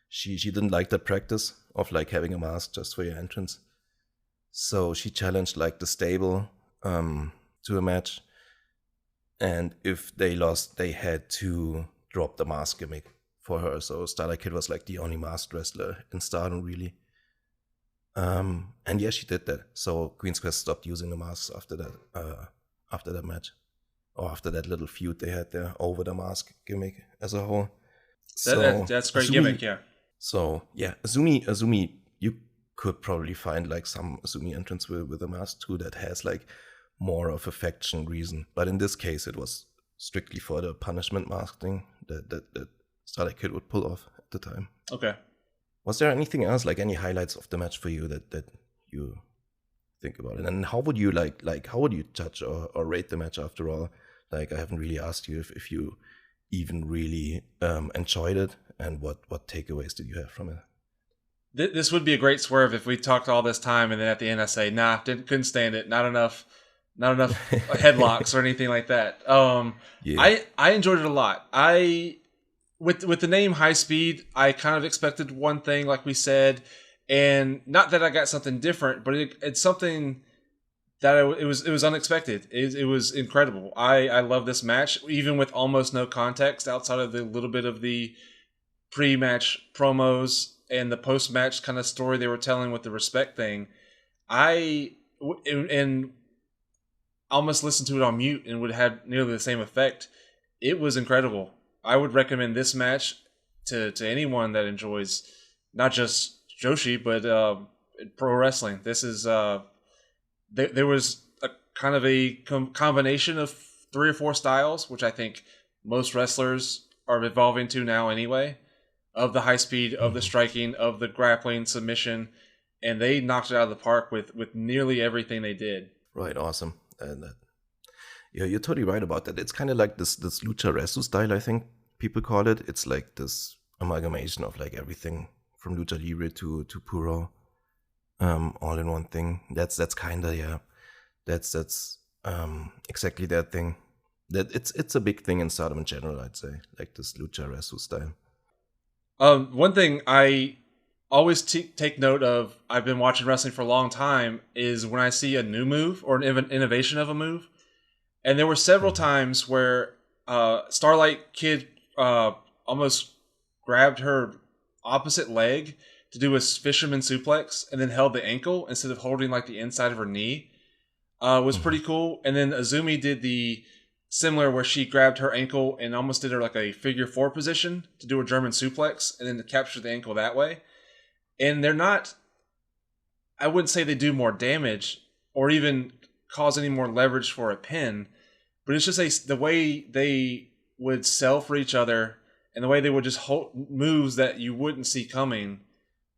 She didn't like that practice of like having a mask just for your entrance. So she challenged like the stable to a match, and if they lost, they had to drop the mask gimmick for her. So Starlight Kid was like the only masked wrestler in Stardom, really. And yeah, she did that. So Queen's Quest stopped using the masks after that match, or after that little feud they had there over the mask gimmick as a whole. That's great gimmick, yeah. So yeah, Azumi, you could probably find like some Azumi entrance with a mask too that has like more of a faction reason. But in this case, it was strictly for the punishment mask thing that Starlight Kid would pull off at the time. Okay. Was there anything else, like any highlights of the match for you that you think about it? And how would you how would you judge or rate the match after all? Like, I haven't really asked you if you even really enjoyed it, and what takeaways did you have from it? This would be a great swerve if we talked all this time and then at the end I say, nah, couldn't stand it. Not enough headlocks or anything like that. Yeah. I enjoyed it a lot. With the name High Speed, I kind of expected one thing, like we said, and not that I got something different, but it's something that it was unexpected. It was incredible. I love this match, even with almost no context outside of the little bit of the pre-match promos and the post-match kind of story they were telling with the respect thing. And almost listened to it on mute and would have nearly the same effect. It was incredible. I would recommend this match to anyone that enjoys not just Joshi, but pro wrestling. This is there was a kind of a combination of 3 or 4 styles, which I think most wrestlers are evolving to now anyway, of the high speed, of the striking, of the grappling, submission, and they knocked it out of the park with nearly everything they did. Right, awesome. And yeah, you're totally right about that. It's kind of like this lucha resu style, I think people call it. It's like this amalgamation of like everything from lucha libre to puro, all in one thing. That's kind of, yeah, that's exactly that thing. That it's a big thing in Stardom in general, I'd say, like this lucha resu style. One thing I always take note of, I've been watching wrestling for a long time, is when I see a new move or an innovation of a move. And there were several times where Starlight Kid almost grabbed her opposite leg to do a fisherman suplex and then held the ankle instead of holding like the inside of her knee. Was pretty cool. And then Azumi did the similar where she grabbed her ankle and almost did her like a figure 4 position to do a German suplex and then to capture the ankle that way. And they're not, I wouldn't say they do more damage or even cause any more leverage for a pin, but it's just the way they would sell for each other and the way they would just hold moves that you wouldn't see coming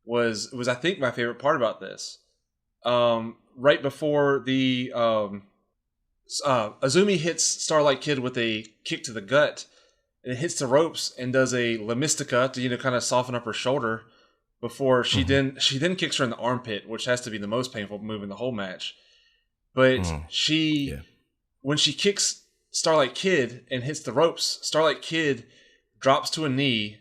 was I think my favorite part about this. Right before the Azumi hits Starlight Kid with a kick to the gut, and it hits the ropes and does a La Mystica to kind of soften up her shoulder before she then kicks her in the armpit, which has to be the most painful move in the whole match. But when she kicks Starlight Kid and hits the ropes, Starlight Kid drops to a knee,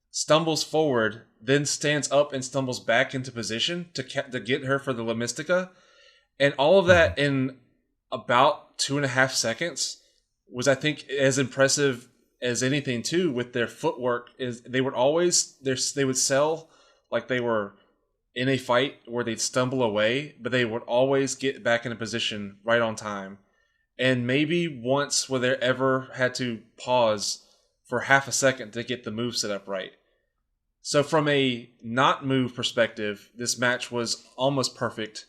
stumbles forward, then stands up and stumbles back into position to get her for the La Mystica. And all of that in about 2.5 seconds was, I think, as impressive as anything too. With their footwork, is they would sell like they were in a fight where they'd stumble away, but they would always get back in a position right on time. And maybe once where they ever had to pause for half a second to get the move set up right. So from a not move perspective, this match was almost perfect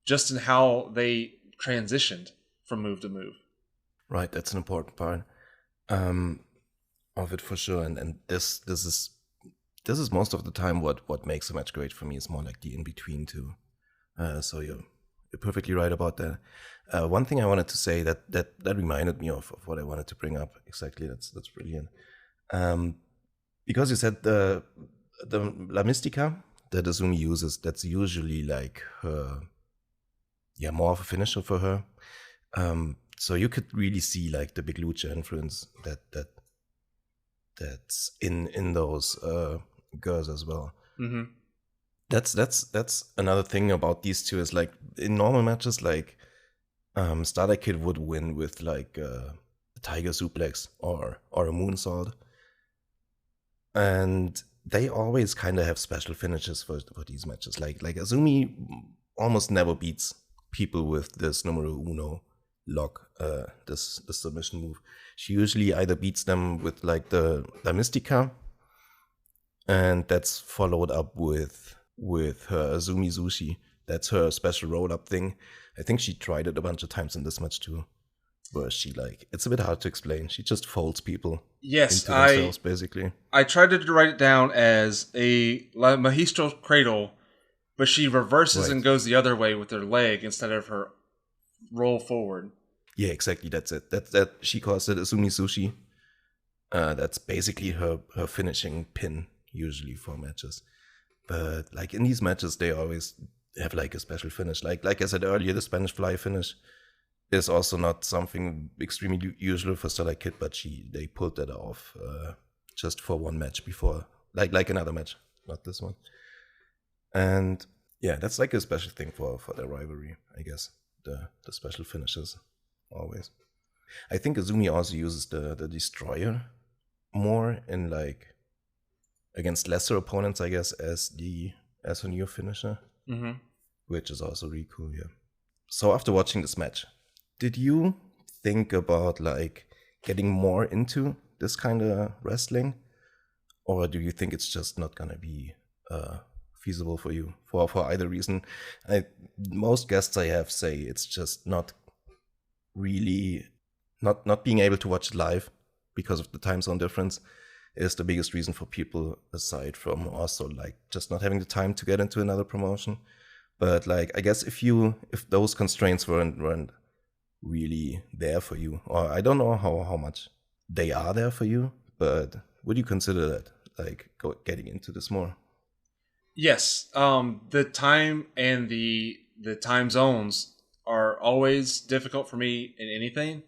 just in how they transitioned from move to move. Right, that's an important part of it for sure. And this is most of the time what makes a match great for me, is more like the in-between too. So you're perfectly right about that. One thing I wanted to say that reminded me of what I wanted to bring up. Exactly, that's brilliant. Because you said the La Mystica that Azumi uses, that's usually like her, more of a finisher for her. So you could really see like the big lucha influence that's in those girls as well. Mm-hmm. That's another thing about these two, is like in normal matches, like Starlight Kid would win with like a tiger suplex or a moonsault, and they always kind of have special finishes for these matches. Like Azumi almost never beats people with this numero uno lock, this submission move. She usually either beats them with like the La Mystica, and that's followed up with her Azumi Zushi. That's her special roll-up thing. I think she tried it a bunch of times in this match too, where she it's a bit hard to explain. She just folds people into themselves, basically. I tried to write it down as a La Magistral Cradle, but she reverses and goes the other way with her leg instead of her roll forward. Yeah, exactly. That's it. That she calls it Azumi Sushi. That's basically her finishing pin usually for matches. But like in these matches, they always have like a special finish. Like I said earlier, the Spanish Fly finish is also not something extremely usual for Starlight Kid, but they pulled that off just for one match before, like another match, not this one. And yeah, that's like a special thing for their rivalry, I guess. The special finishes always. I think Azumi also uses the Destroyer more in like against lesser opponents, I guess, as her new finisher, which is also really cool. Yeah. So after watching this match, did you think about like getting more into this kind of wrestling, or do you think it's just not gonna be feasible for you for either reason? Most guests I have say it's just not really not being able to watch it live because of the time zone difference is the biggest reason for people, aside from also like just not having the time to get into another promotion. But like, I guess if those constraints weren't really there for you, or I don't know how much they are there for you, but would you consider that like getting into this more? Yes. The time and the time zones are always difficult for me in anything.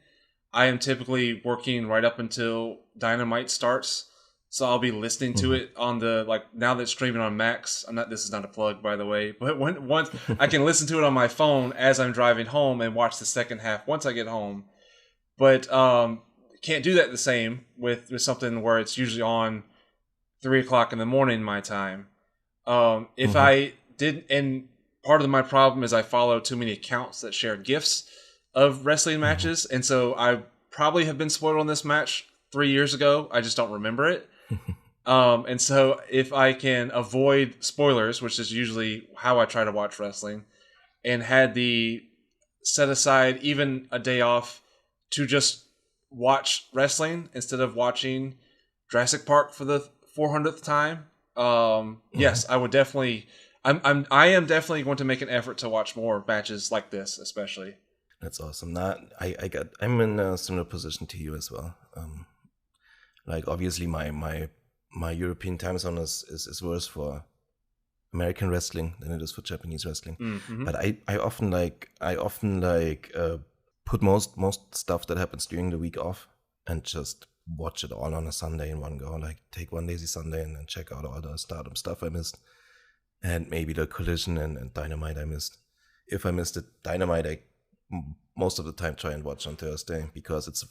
I am typically working right up until Dynamite starts. So I'll be listening to it on the, like, now that it's streaming on Max. This is not a plug, by the way, but once I can listen to it on my phone as I'm driving home and watch the second half once I get home. But can't do that the same with something where it's usually on 3 o'clock in the morning my time. If I did, and part of my problem is I follow too many accounts that share GIFs of wrestling matches, and so I probably have been spoiled on this match 3 years ago. I just don't remember it. And so if I can avoid spoilers, which is usually how I try to watch wrestling, and had the set aside even a day off to just watch wrestling instead of watching Jurassic Park for the 400th time, yes, I would definitely. I am definitely going to make an effort to watch more matches like this, especially. That's awesome. I'm in a similar position to you as well. Like obviously my European time zone is worse for American wrestling than it is for Japanese wrestling. Mm-hmm. But I often put most stuff that happens during the week off and just watch it all on a Sunday in one go. Like take one lazy Sunday and then check out all the Stardom stuff I missed, and maybe the Collision and Dynamite I missed. If I missed it, Dynamite, I most of the time try and watch on Thursday, because it's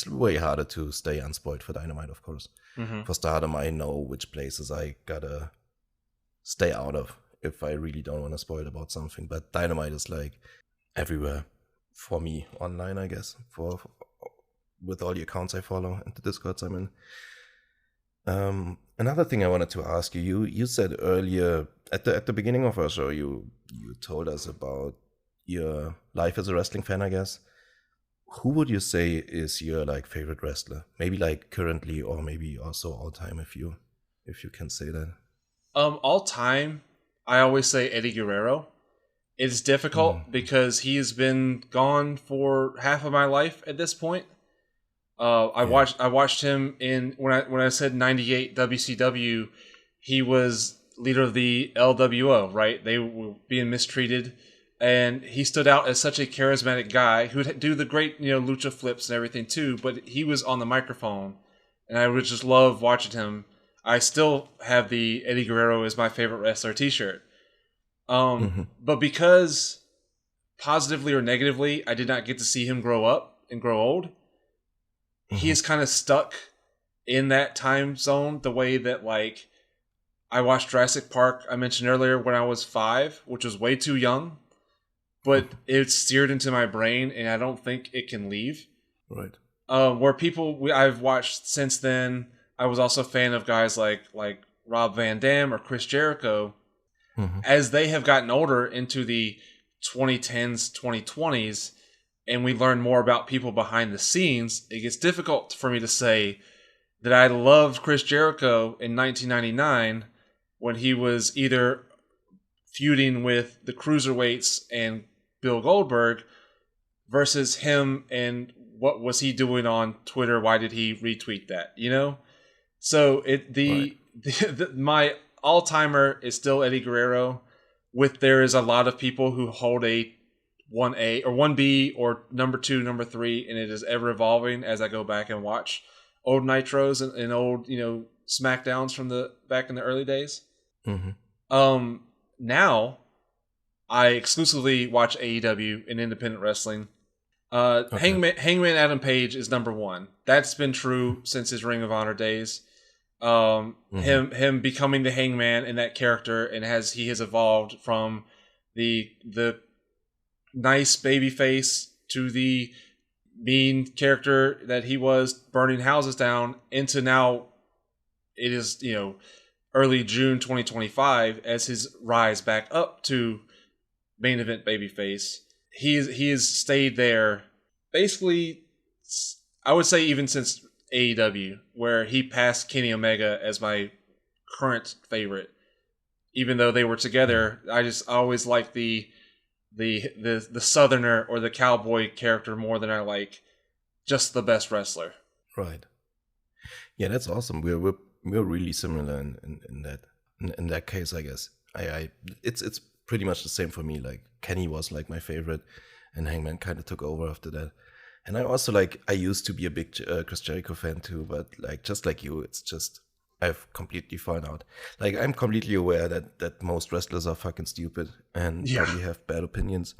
way harder to stay unspoiled for Dynamite, of course. Mm-hmm. For Stardom, I know which places I gotta stay out of if I really don't want to spoil about something. But Dynamite is like everywhere for me online, I guess, with all the accounts I follow and the Discords I'm in. Another thing I wanted to ask you said earlier at the beginning of our show, you told us about your life as a wrestling fan, I guess. Who would you say is your like favorite wrestler? Maybe like currently, or maybe also all time, if you can say that. All time, I always say Eddie Guerrero. It's difficult because he has been gone for half of my life at this point. I watched him in when I said 98 WCW, he was leader of the LWO, right? They were being mistreated, and he stood out as such a charismatic guy who would do the great, lucha flips and everything too, but he was on the microphone, and I would just love watching him. I still have the Eddie Guerrero is my favorite wrestler t-shirt. But because positively or negatively, I did not get to see him grow up and grow old, he is kind of stuck in that time zone the way that, like, I watched Jurassic Park, I mentioned earlier, when I was 5, which was way too young, but it's seared into my brain and I don't think it can leave. Right. Where I've watched since then, I was also a fan of guys like Rob Van Dam or Chris Jericho. As they have gotten older into the 2010s, 2020s, and we learn more about people behind the scenes, it gets difficult for me to say that I loved Chris Jericho in 1999 when he was either feuding with the Cruiserweights and Bill Goldberg versus him and what was he doing on Twitter? Why did he retweet that? So my all-timer is still Eddie Guerrero. There is a lot of people who hold a 1A or 1B or number 2, number 3, and it is ever evolving as I go back and watch old Nitros and old, SmackDowns from back in the early days. Now I exclusively watch AEW and independent wrestling. Hangman Adam Page is number 1. That's been true since his Ring of Honor days. Him becoming the Hangman in that character, and he has evolved from the nice baby face to the mean character that he was, burning houses down, into now it is early June 2025 as his rise back up to main event babyface. He has stayed there basically, I would say, even since AEW, where he passed Kenny Omega as my current favorite. Even though they were together, I always like the Southerner or the cowboy character more than I like just the best wrestler. Right. Yeah, that's awesome. We're really similar in that case, I guess. It's pretty much the same for me. Like Kenny was like my favorite, and Hangman kind of took over after that. And I also I used to be a big Chris Jericho fan too, but like just like you, it's just I've completely fallen out. Like I'm completely aware that most wrestlers are fucking stupid and probably have bad opinions.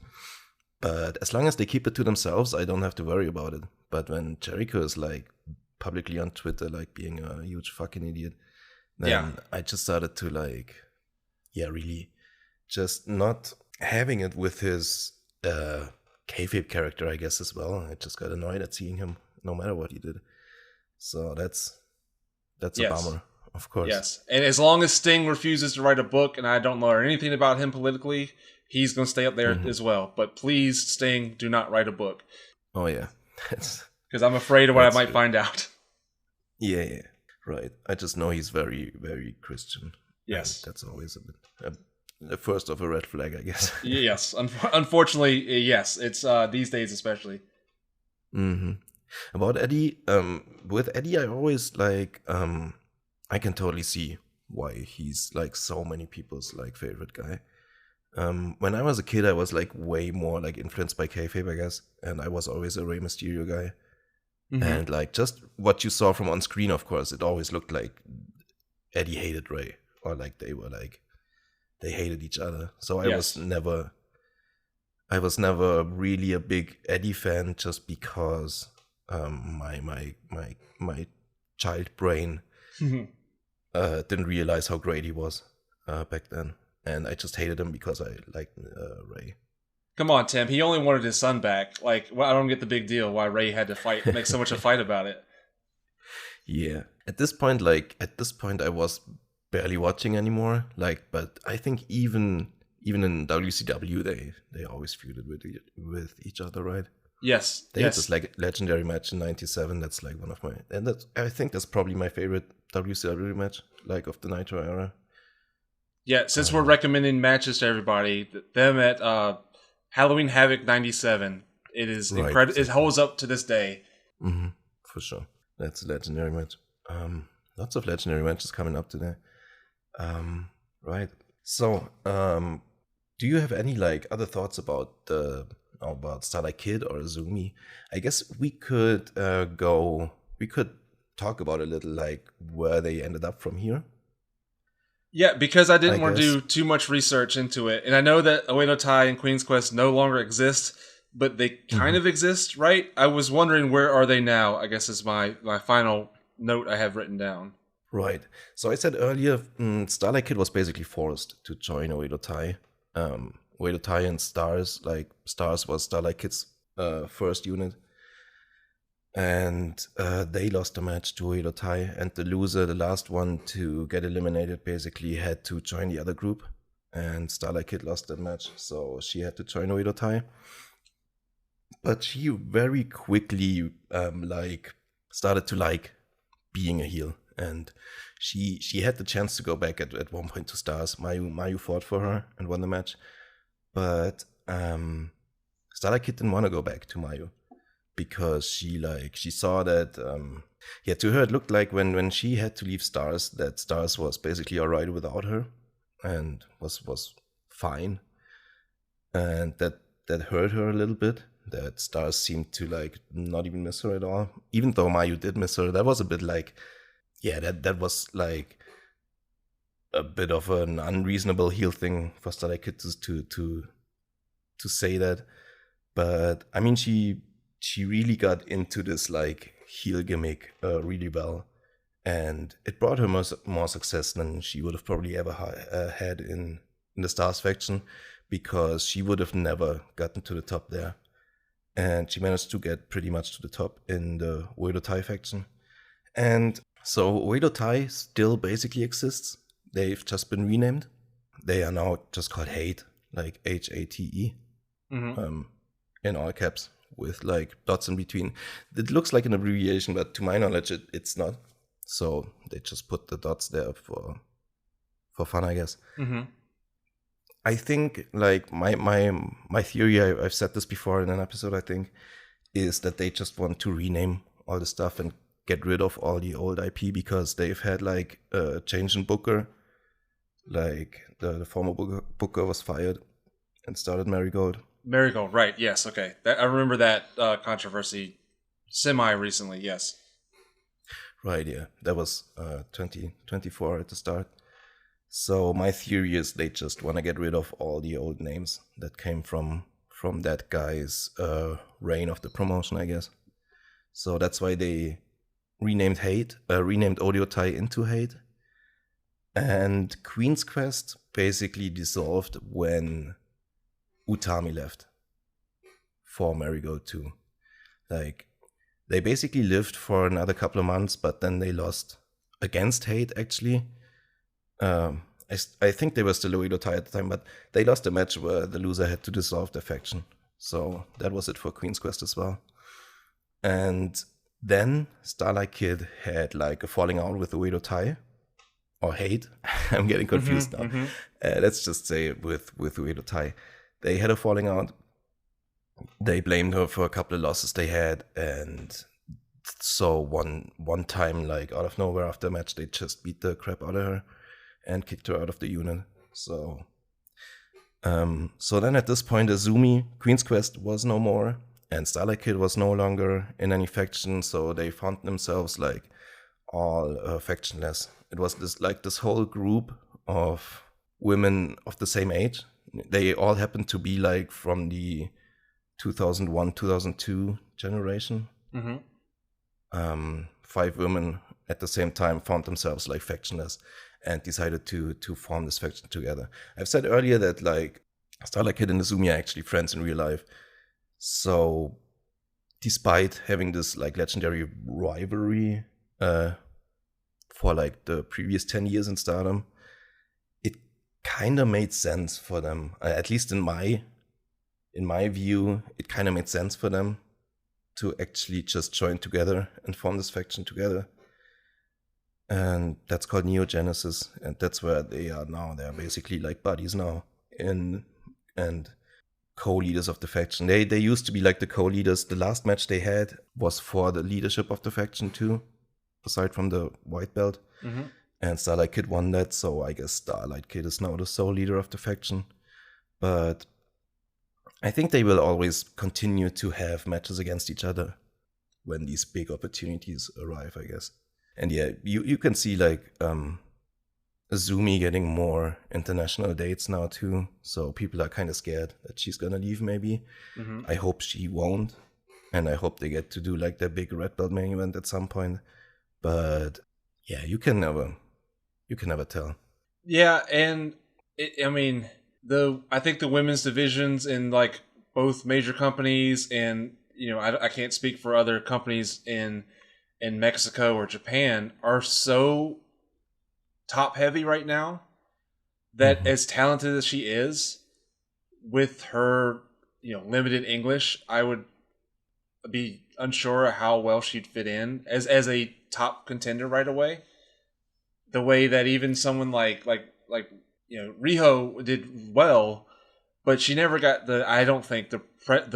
But as long as they keep it to themselves, I don't have to worry about it. But when Jericho is like publicly on Twitter like being a huge fucking idiot, then I just started to really just not having it with his kayfabe character, I guess, as well. I just got annoyed at seeing him no matter what he did. So that's a bummer, of course. Yes, and as long as Sting refuses to write a book and I don't learn anything about him politically, he's going to stay up there as well. But please, Sting, do not write a book. Oh, yeah. Because I'm afraid of what I might true. find out. Yeah, right. I just know he's very, very Christian. Yes. And that's always a bit the first of a red flag, I guess. Yes. Unfortunately, yes. It's these days especially. hmm About Eddie, with Eddie, I always like, I can totally see why he's like so many people's like favorite guy. When I was a kid, I was like way more like influenced by kayfabe, I guess, and I was always a Rey Mysterio guy. And like just what you saw from on screen, of course, it always looked like Eddie hated Rey, or like they hated each other. So I was never really a big Eddie fan, just because my child brain didn't realize how great he was back then, and I just hated him because I liked Rey. Come on, Tim. He only wanted his son back. Like, well, I don't get the big deal why Rey had to make so much a fight about it. Yeah. At this point, I was barely watching anymore. Like, but I think even in WCW, they always feuded with each other, right? Yes. They had this like legendary match in '97. That's like one of my, and I think that's probably my favorite WCW match, like of the Nitro era. Yeah. Since we're recommending matches to everybody, them at Halloween Havoc '97, it is incredible. It holds up to this day. For sure, that's a legendary match. Lots of legendary matches coming up today. Right. So, do you have any like other thoughts about Starlight Kid or Azumi? I guess we could talk about a little like where they ended up from here. Yeah, because I didn't want to do too much research into it. And I know that Oedo Tai and Queen's Quest no longer exist, but they kind of exist, right? I was wondering, where are they now, I guess is my final note I have written down. Right. So I said earlier, Starlight Kid was basically forced to join Oedo Tai. Oedo Tai and Stars, like Stars was Starlight Kid's first unit. And they lost the match to Oedo Tai, and the loser, the last one to get eliminated, basically had to join the other group. And Starlight Kid lost that match, so she had to join Oedo Tai. But she very quickly started to like being a heel, and she had the chance to go back at one point to Stars. Mayu fought for her and won the match, but Starlight Kid didn't want to go back to Mayu, because she saw that to her it looked like when she had to leave Stars, that Stars was basically alright without her and was fine, and that hurt her a little bit, that Stars seemed to like not even miss her at all, even though Mayu did miss her. That was a bit like, that was like a bit of an unreasonable heel thing for Starlight Kid to say that. But I mean, she really got into this like heel gimmick really well, and it brought her more success than she would have probably ever had in the Stars faction, because she would have never gotten to the top there, and she managed to get pretty much to the top in the Oedo Tai faction. And so Oedo Tai still basically exists. They've just been renamed. They are now just called Hate, like HATE, in all caps, with like dots in between. It looks like an abbreviation, but to my knowledge, it's not. So they just put the dots there for fun, I guess. I think like my theory, I've said this before in an episode, I think, is that they just want to rename all the stuff and get rid of all the old IP, because they've had like a change in booker. Like the former booker was fired and started Marigold. Marigold, right? Yes, okay. I remember that controversy semi-recently. Yes. Right. Yeah, that was 2024 at the start. So my theory is they just want to get rid of all the old names that came from that guy's reign of the promotion, I guess. So that's why they renamed Oedo Tai into Hate. And Queen's Quest basically dissolved when Utami left for Marigold 2. Like, they basically lived for another couple of months, but then they lost against Hate, actually. I think they were still Oedo Tai at the time, but they lost a match where the loser had to dissolve their faction. So that was it for Queen's Quest as well. And then Starlight Kid had like a falling out with Uedo Tai, or hate. I'm getting confused now. Let's just say with Uedo Tai. They had a falling out. They blamed her for a couple of losses they had, and so one time, like out of nowhere after a match, they just beat the crap out of her and kicked her out of the unit. So then at this point, Azumi, Queen's Quest was no more, and Starlight Kid was no longer in any faction, so they found themselves like all factionless. It was this whole group of women of the same age. They all happened to be like from the 2001, 2002 generation. 5 women at the same time found themselves like factionless and decided to form this faction together. I've said earlier that like Starlight Kid and Azumi are actually friends in real life. So despite having this like legendary rivalry for like the previous 10 years in Stardom, it kind of made sense for them. At least in my view, it kind of made sense for them to actually just join together and form this faction together. And that's called Neo Genesis, and that's where they are now. They're basically like buddies now and co-leaders of the faction. They used to be like the co-leaders. The last match they had was for the leadership of the faction too, aside from the white belt. And Starlight Kid won that, so I guess Starlight Kid is now the sole leader of the faction. But I think they will always continue to have matches against each other when these big opportunities arrive, I guess. And yeah, you can see like Azumi getting more international dates now too. So people are kind of scared that she's gonna leave maybe. I hope she won't. And I hope they get to do like their big red belt main event at some point. But yeah, you can never tell. Yeah, and I think the women's divisions in like both major companies, and I can't speak for other companies in Mexico or Japan, are so top heavy right now that as talented as she is, with her limited English, I would be unsure how well she'd fit in as a top contender right away. The way that even someone like Riho did well, but she never got I don't think the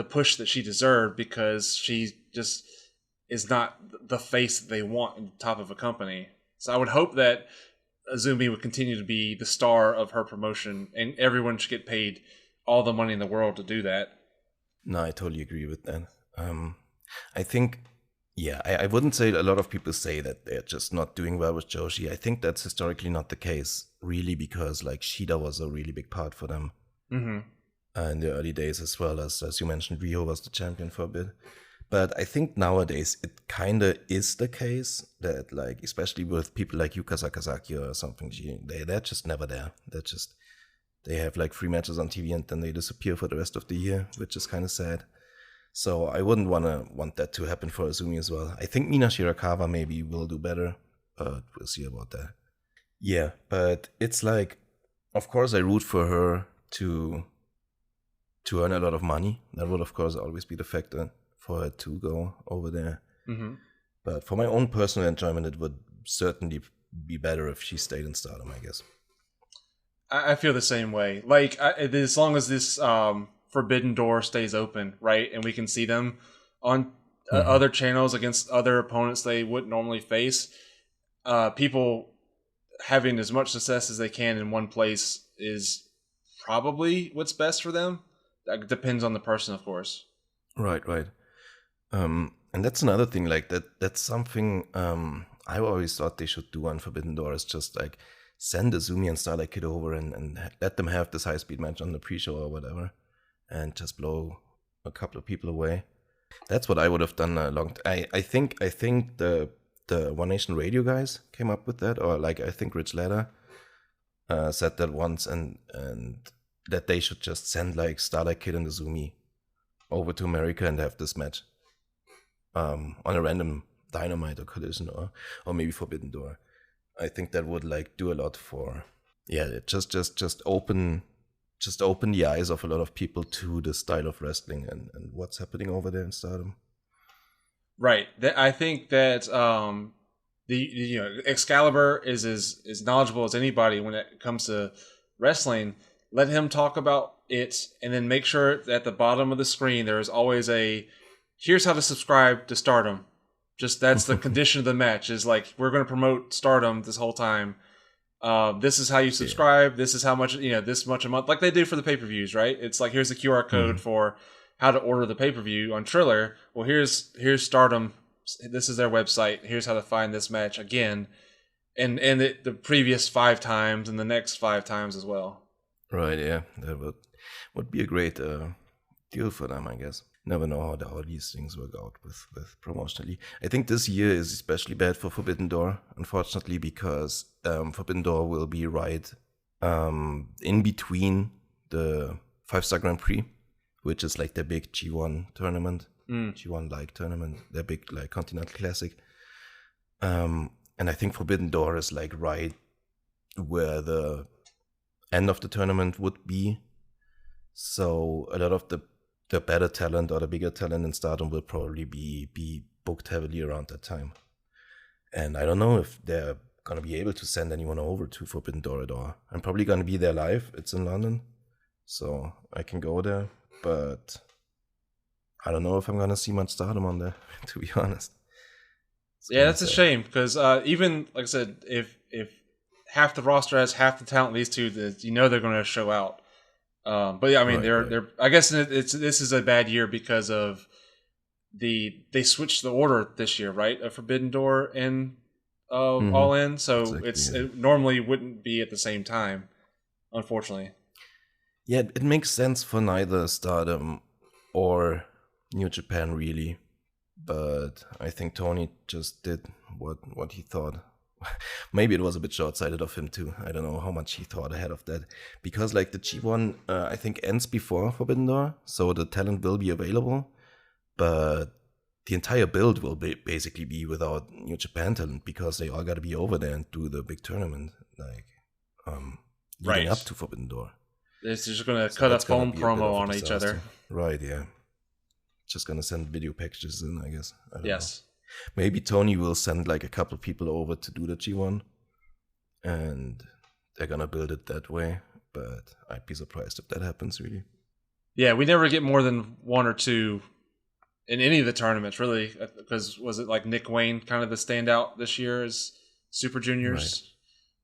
push that she deserved, because she just is not the face that they want in the top of a company. So I would hope that Azumi would continue to be the star of her promotion, and everyone should get paid all the money in the world to do that. No, I totally agree with that. I think, yeah, I wouldn't say a lot of people say that they're just not doing well with Joshi. I think that's historically not the case, really, because like Shida was a really big part for them in the early days, as well as you mentioned, Riho was the champion for a bit. But I think nowadays it kind of is the case that, like, especially with people like Yuka Sakazaki or something, they're just never there. They have like 3 matches on TV and then they disappear for the rest of the year, which is kind of sad. So I wouldn't want that to happen for Azumi as well. I think Mina Shirakawa maybe will do better, but we'll see about that. Yeah, but it's like, of course I root for her to earn a lot of money. That would of course always be the factor for her to go over there. But for my own personal enjoyment, it would certainly be better if she stayed in Stardom, I guess. I feel the same way. Like, as long as this Forbidden Door stays open, right, and we can see them on other channels against other opponents they wouldn't normally face, people having as much success as they can in one place is probably what's best for them. That depends on the person, of course. Right. And that's another thing, like that's something I always thought they should do on Forbidden Door, is just like send Azumi and Starlight Kid over and let them have this high-speed match on the pre-show or whatever, and just blow a couple of people away. That's what I would have done a long time. I think the One Nation Radio guys came up with that, or like I think Rich Latta said that once, and that they should just send like Starlight Kid and Azumi over to America and have this match on a random Dynamite or Collision or maybe Forbidden Door. I think that would like do a lot for just open the eyes of a lot of people to the style of wrestling and what's happening over there in Stardom. Right. I think that the Excalibur is as knowledgeable as anybody when it comes to wrestling. Let him talk about it, and then make sure that at the bottom of the screen there is always here's how to subscribe to Stardom. Just that's the condition of the match. Is like, we're going to promote Stardom this whole time. This is how you subscribe. This is how much, this much a month, like they do for the pay-per-views, right? It's like, here's the QR code for how to order the pay-per-view on Triller. Well, here's Stardom. This is their website. Here's how to find this match again, and the previous 5 times and the next 5 times as well. Right. Yeah, that would be a great deal for them, I guess. Never know how these things work out with promotionally. I think this year is especially bad for Forbidden Door, unfortunately, because Forbidden Door will be right in between the 5-Star Grand Prix, which is like their big G1 tournament, G1-like tournament, their big like Continental Classic. And I think Forbidden Door is like right where the end of the tournament would be. So a lot of the better talent or the bigger talent in Stardom will probably be booked heavily around that time. And I don't know if they're going to be able to send anyone over to Forbidden Door at all. I'm probably going to be there live. It's in London, so I can go there. But I don't know if I'm going to see much Stardom on there, to be honest. Yeah, that's a shame, because even, like I said, if half the roster has half the talent these two, they're going to show out. But yeah, I mean, they're. I guess this is a bad year because of they switched the order this year, right? Of Forbidden Door and All In, so exactly, it normally wouldn't be at the same time, unfortunately. Yeah, it makes sense for neither Stardom or New Japan, really. But I think Tony just did what he thought. Maybe it was a bit short-sighted of him too. I don't know how much he thought ahead of that. Because like the G1, I think ends before Forbidden Door, so the talent will be available. But the entire build will basically be without New Japan talent, because they all got to be over there and do the big tournament, like leading up to Forbidden Door. They're just going to cut a phone promo on each other. Right, yeah. Just going to send video packages in, I guess. I don't know. Maybe Tony will send like a couple people over to do the G1, and they're going to build it that way. But I'd be surprised if that happens, really. Yeah, we never get more than 1 or 2 in any of the tournaments, really. Because was it like Nick Wayne kind of the standout this year as Super Juniors? Right.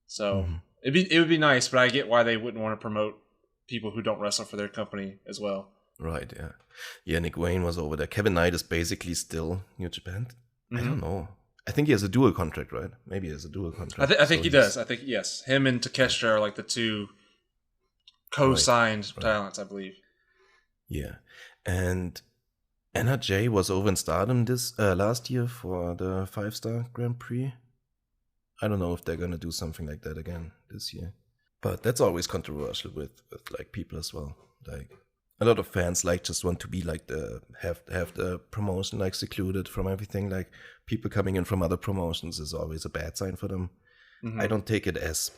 So it would be nice, but I get why they wouldn't want to promote people who don't wrestle for their company as well. Right, yeah. Yeah, Nick Wayne was over there. Kevin Knight is basically still New Japan. I don't know. I think he has a dual contract, right? Maybe he has a dual contract. I think he does. I think, yes. Him and Takeshita are like the 2 co-signed talents, I believe. Yeah. And Anna Jay was over in Stardom this last year for the 5-Star Grand Prix. I don't know if they're going to do something like that again this year. But that's always controversial with like people as well. Like a lot of fans like just want to be like have the promotion like secluded from everything. Like people coming in from other promotions is always a bad sign for them. I don't take it as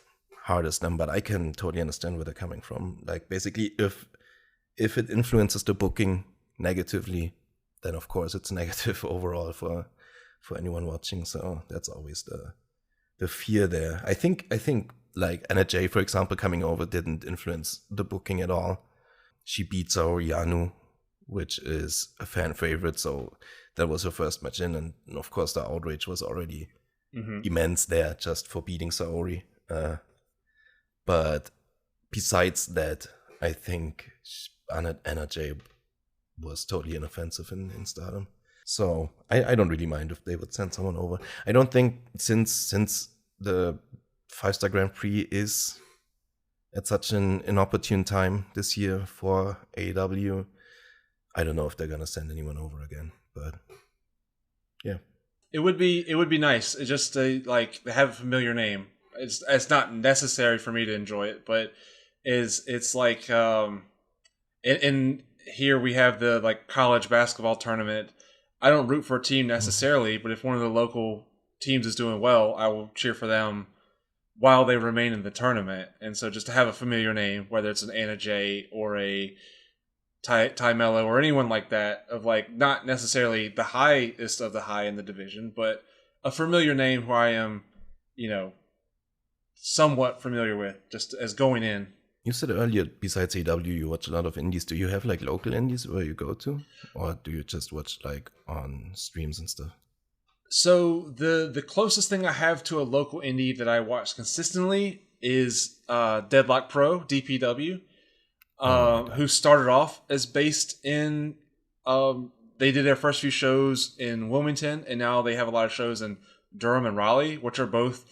hard as them, but I can totally understand where they're coming from. Like basically, if it influences the booking negatively, then of course it's negative overall for anyone watching. So that's always the fear there. I think like Anna Jay, for example, coming over didn't influence the booking at all. She beat Saori Anou, which is a fan favorite, so that was her first match in, and of course the outrage was already immense there just for beating Saori. But besides that, I think Anna Jay was totally inoffensive in Stardom. So I don't really mind if they would send someone over. I don't think since the 5-Star Grand Prix is at such an inopportune time this year for AEW, I don't know if they're gonna send anyone over again. But yeah, it would be nice. It's just to have a familiar name. It's not necessary for me to enjoy it, but it's like in here we have the like college basketball tournament. I don't root for a team necessarily, but if one of the local teams is doing well, I will cheer for them while they remain in the tournament. And so just to have a familiar name, whether it's an Anna Jay or a Ty Mello or anyone like that, of like not necessarily the highest of the high in the division, but a familiar name who I am, somewhat familiar with just as going in. You said earlier, besides AW, you watch a lot of indies. Do you have like local indies where you go to, or do you just watch like on streams and stuff? So the closest thing I have to a local indie that I watch consistently is Deadlock Pro DPW, who started off as based in. They did their first few shows in Wilmington, and now they have a lot of shows in Durham and Raleigh, which are both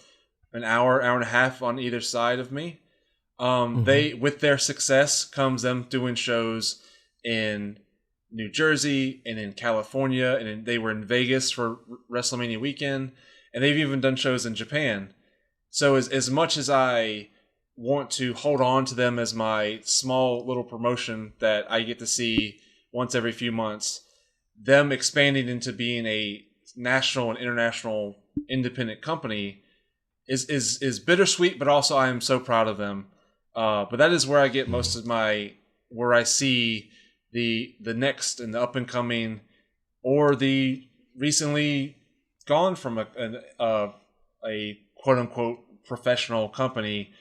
an hour and a half on either side of me. They, with their success comes them doing shows in New Jersey and in California, and they were in Vegas for WrestleMania weekend, and they've even done shows in Japan. So as much as I want to hold on to them as my small little promotion that I get to see once every few months, them expanding into being a national and international independent company is bittersweet, but also I am so proud of them. But that is where I get most of where I see the next and the up and coming, or the recently gone from a quote unquote professional company,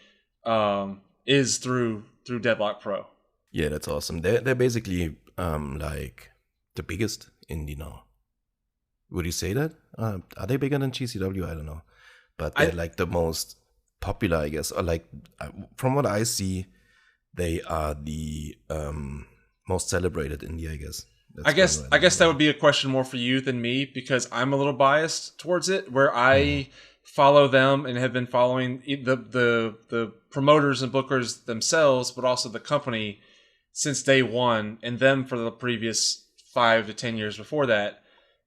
is through Deadlock Pro. Yeah, that's awesome. They're basically like the biggest indie now. Would you say that? Are they bigger than GCW? I don't know, but they're like the most popular, I guess. Or like from what I see, they are the most celebrated indie, I guess. I guess that would be a question more for you than me, because I'm a little biased towards it, where I follow them and have been following the promoters and bookers themselves, but also the company since day one, and them for the previous 5 to 10 years before that.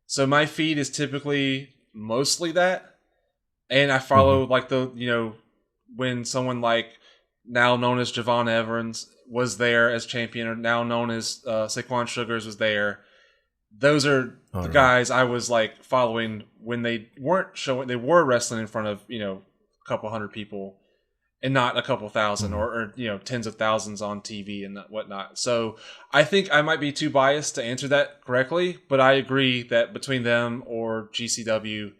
So my feed is typically mostly that, and I follow like when someone like now known as Javon Evans was there as champion, or now known as Saquon Sugars was there. Those are the guys I was like following when they weren't showing. They were wrestling in front of a couple hundred people, and not a couple thousand or tens of thousands on TV and whatnot. So I think I might be too biased to answer that correctly, but I agree that between them or GCW,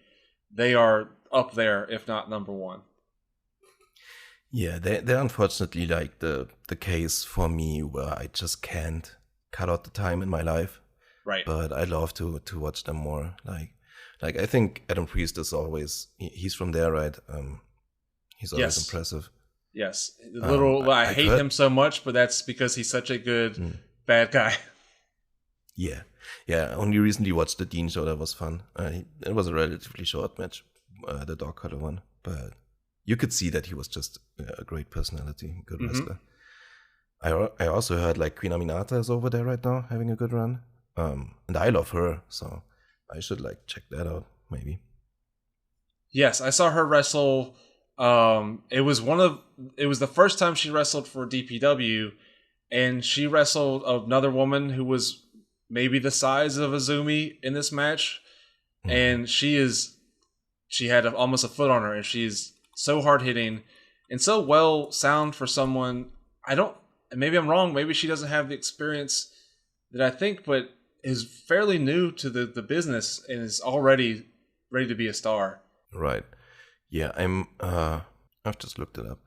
they are up there, if not number one. Yeah, they're unfortunately like the case for me, where I just can't cut out the time in my life. Right. But I love to watch them more. Like I think Adam Priest is always, he's from there, right? He's always impressive. Yes. I hate him so much, but that's because he's such a good bad guy. Yeah. Yeah, I only recently watched the Dean show. That was fun. It was a relatively short match, the dog collar one, but you could see that he was just a great personality, good wrestler. I also heard like Queen Aminata is over there right now, having a good run. And I love her, so I should like check that out, maybe. Yes, I saw her wrestle. It was the first time she wrestled for DPW, and she wrestled another woman who was maybe the size of Azumi in this match, and she had almost a foot on her, and she's so hard hitting and so well sound for someone. Maybe I'm wrong. Maybe she doesn't have the experience that I think, but is fairly new to the business and is already ready to be a star. Right. Yeah, I've just looked it up.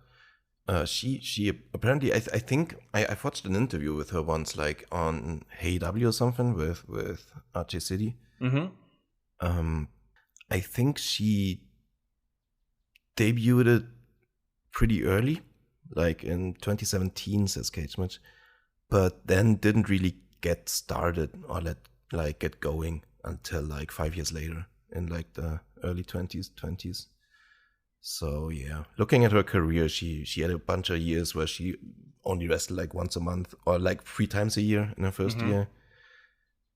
She apparently, I think I've watched an interview with her once, like on Hey W or something with RJ City. I think she debuted it pretty early, like in 2017, says Cage Match, but then didn't really get started or get going until like 5 years later, in like the early 20s. So yeah, looking at her career, she had a bunch of years where she only wrestled like once a month or like 3 times a year in her first year,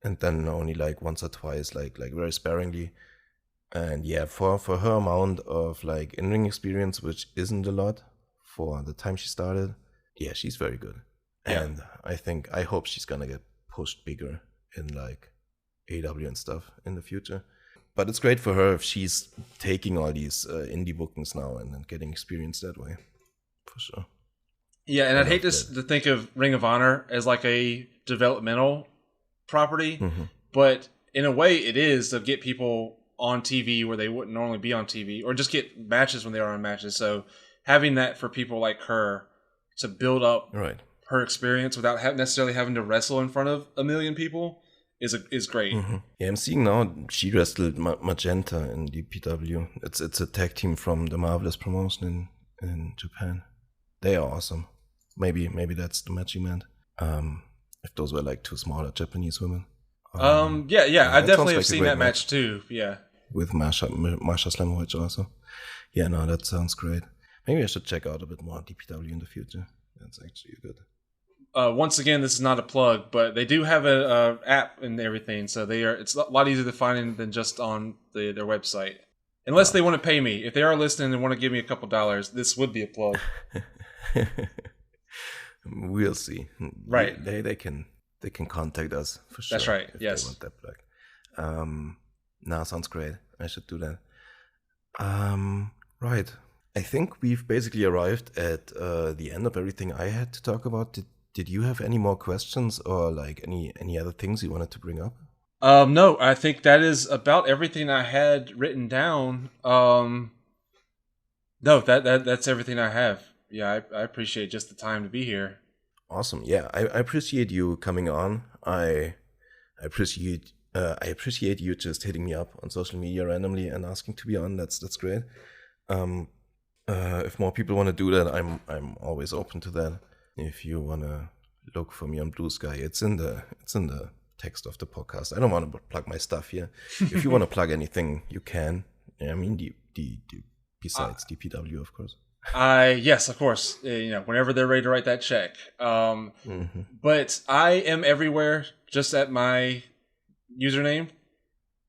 and then only like once or twice, like very sparingly. And yeah, for her amount of like in-ring experience, which isn't a lot for the time she started, yeah, she's very good. Yeah. And I hope she's gonna get pushed bigger in like AW and stuff in the future. But it's great for her if she's taking all these indie bookings now and getting experience that way, for sure. Yeah, and I'd hate to think of Ring of Honor as like a developmental property, but in a way it is to get people on TV where they wouldn't normally be on TV, or just get matches when they are on matches. So having that for people like her to build up her experience without necessarily having to wrestle in front of a million people is great. Yeah, I'm seeing now she wrestled Magenta in DPW. It's a tag team from the Marvelous promotion in Japan. They are awesome. Maybe that's the match you meant. If those were like two smaller Japanese women. Yeah, I definitely have seen that match too. Yeah, with Marsha Slamovich also. Yeah, no, that sounds great. Maybe I should check out a bit more DPW in the future. That's actually good. Once again, this is not a plug, but they do have a app and everything, so it's a lot easier to find than just on their website. Unless they want to pay me. If they are listening and want to give me a couple $, this would be a plug. We'll see. Right. They can contact us for sure. That's right. If yes. they want that plug. No, sounds great. I should do that. Right. I think we've basically arrived at the end of everything I had to talk about. Did you have any more questions or like any other things you wanted to bring up? No, I think that is about everything I had written down. No, that's everything I have. Yeah, I appreciate just the time to be here. Awesome. Yeah, I appreciate you coming on. I appreciate you just hitting me up on social media randomly and asking to be on. That's great. If more people want to do that, I'm always open to that. If you want to look for me on Bluesky, it's in the text of the podcast. I don't want to plug my stuff here. If you want to plug anything, you can. I mean, besides DPW, of course. Yes, of course. Whenever they're ready to write that check. But I am everywhere, just at my username,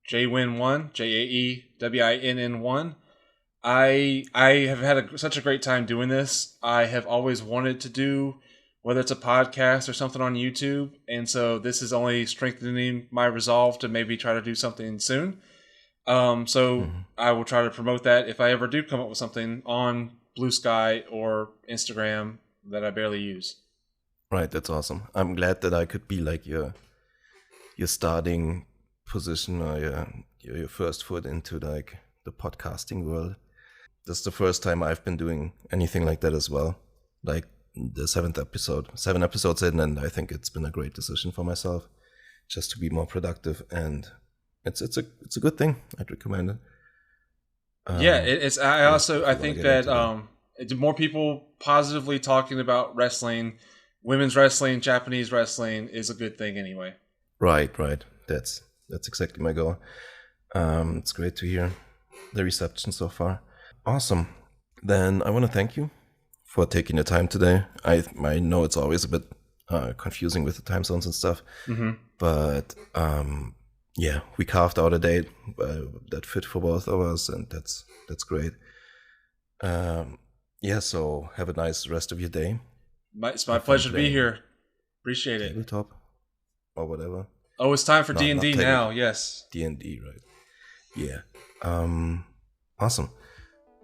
JWin1, JAEWINN1. I have had such a great time doing this. I have always wanted to do, whether it's a podcast or something on YouTube, and so this is only strengthening my resolve to maybe try to do something soon. I will try to promote that if I ever do come up with something on Bluesky or Instagram that I barely use. Right, that's awesome. I'm glad that I could be like your starting position or your first foot into like the podcasting world. This is the first time I've been doing anything like that as well. Like the 7 episodes in, and I think it's been a great decision for myself just to be more productive, and it's a good thing. I'd recommend it. I think that more people positively talking about wrestling, women's wrestling, Japanese wrestling is a good thing anyway. Right. That's exactly my goal. It's great to hear the reception so far. Awesome. Then I want to thank you for taking the time today. I know it's always a bit confusing with the time zones and stuff, but we carved out a date that fit for both of us, and that's great. So have a nice rest of your day. It's my pleasure to be here. Appreciate it. Tabletop or whatever. Oh, it's time for D&D now. Yes. D&D, right? Yeah. Awesome.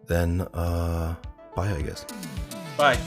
Then bye, I guess. Bye.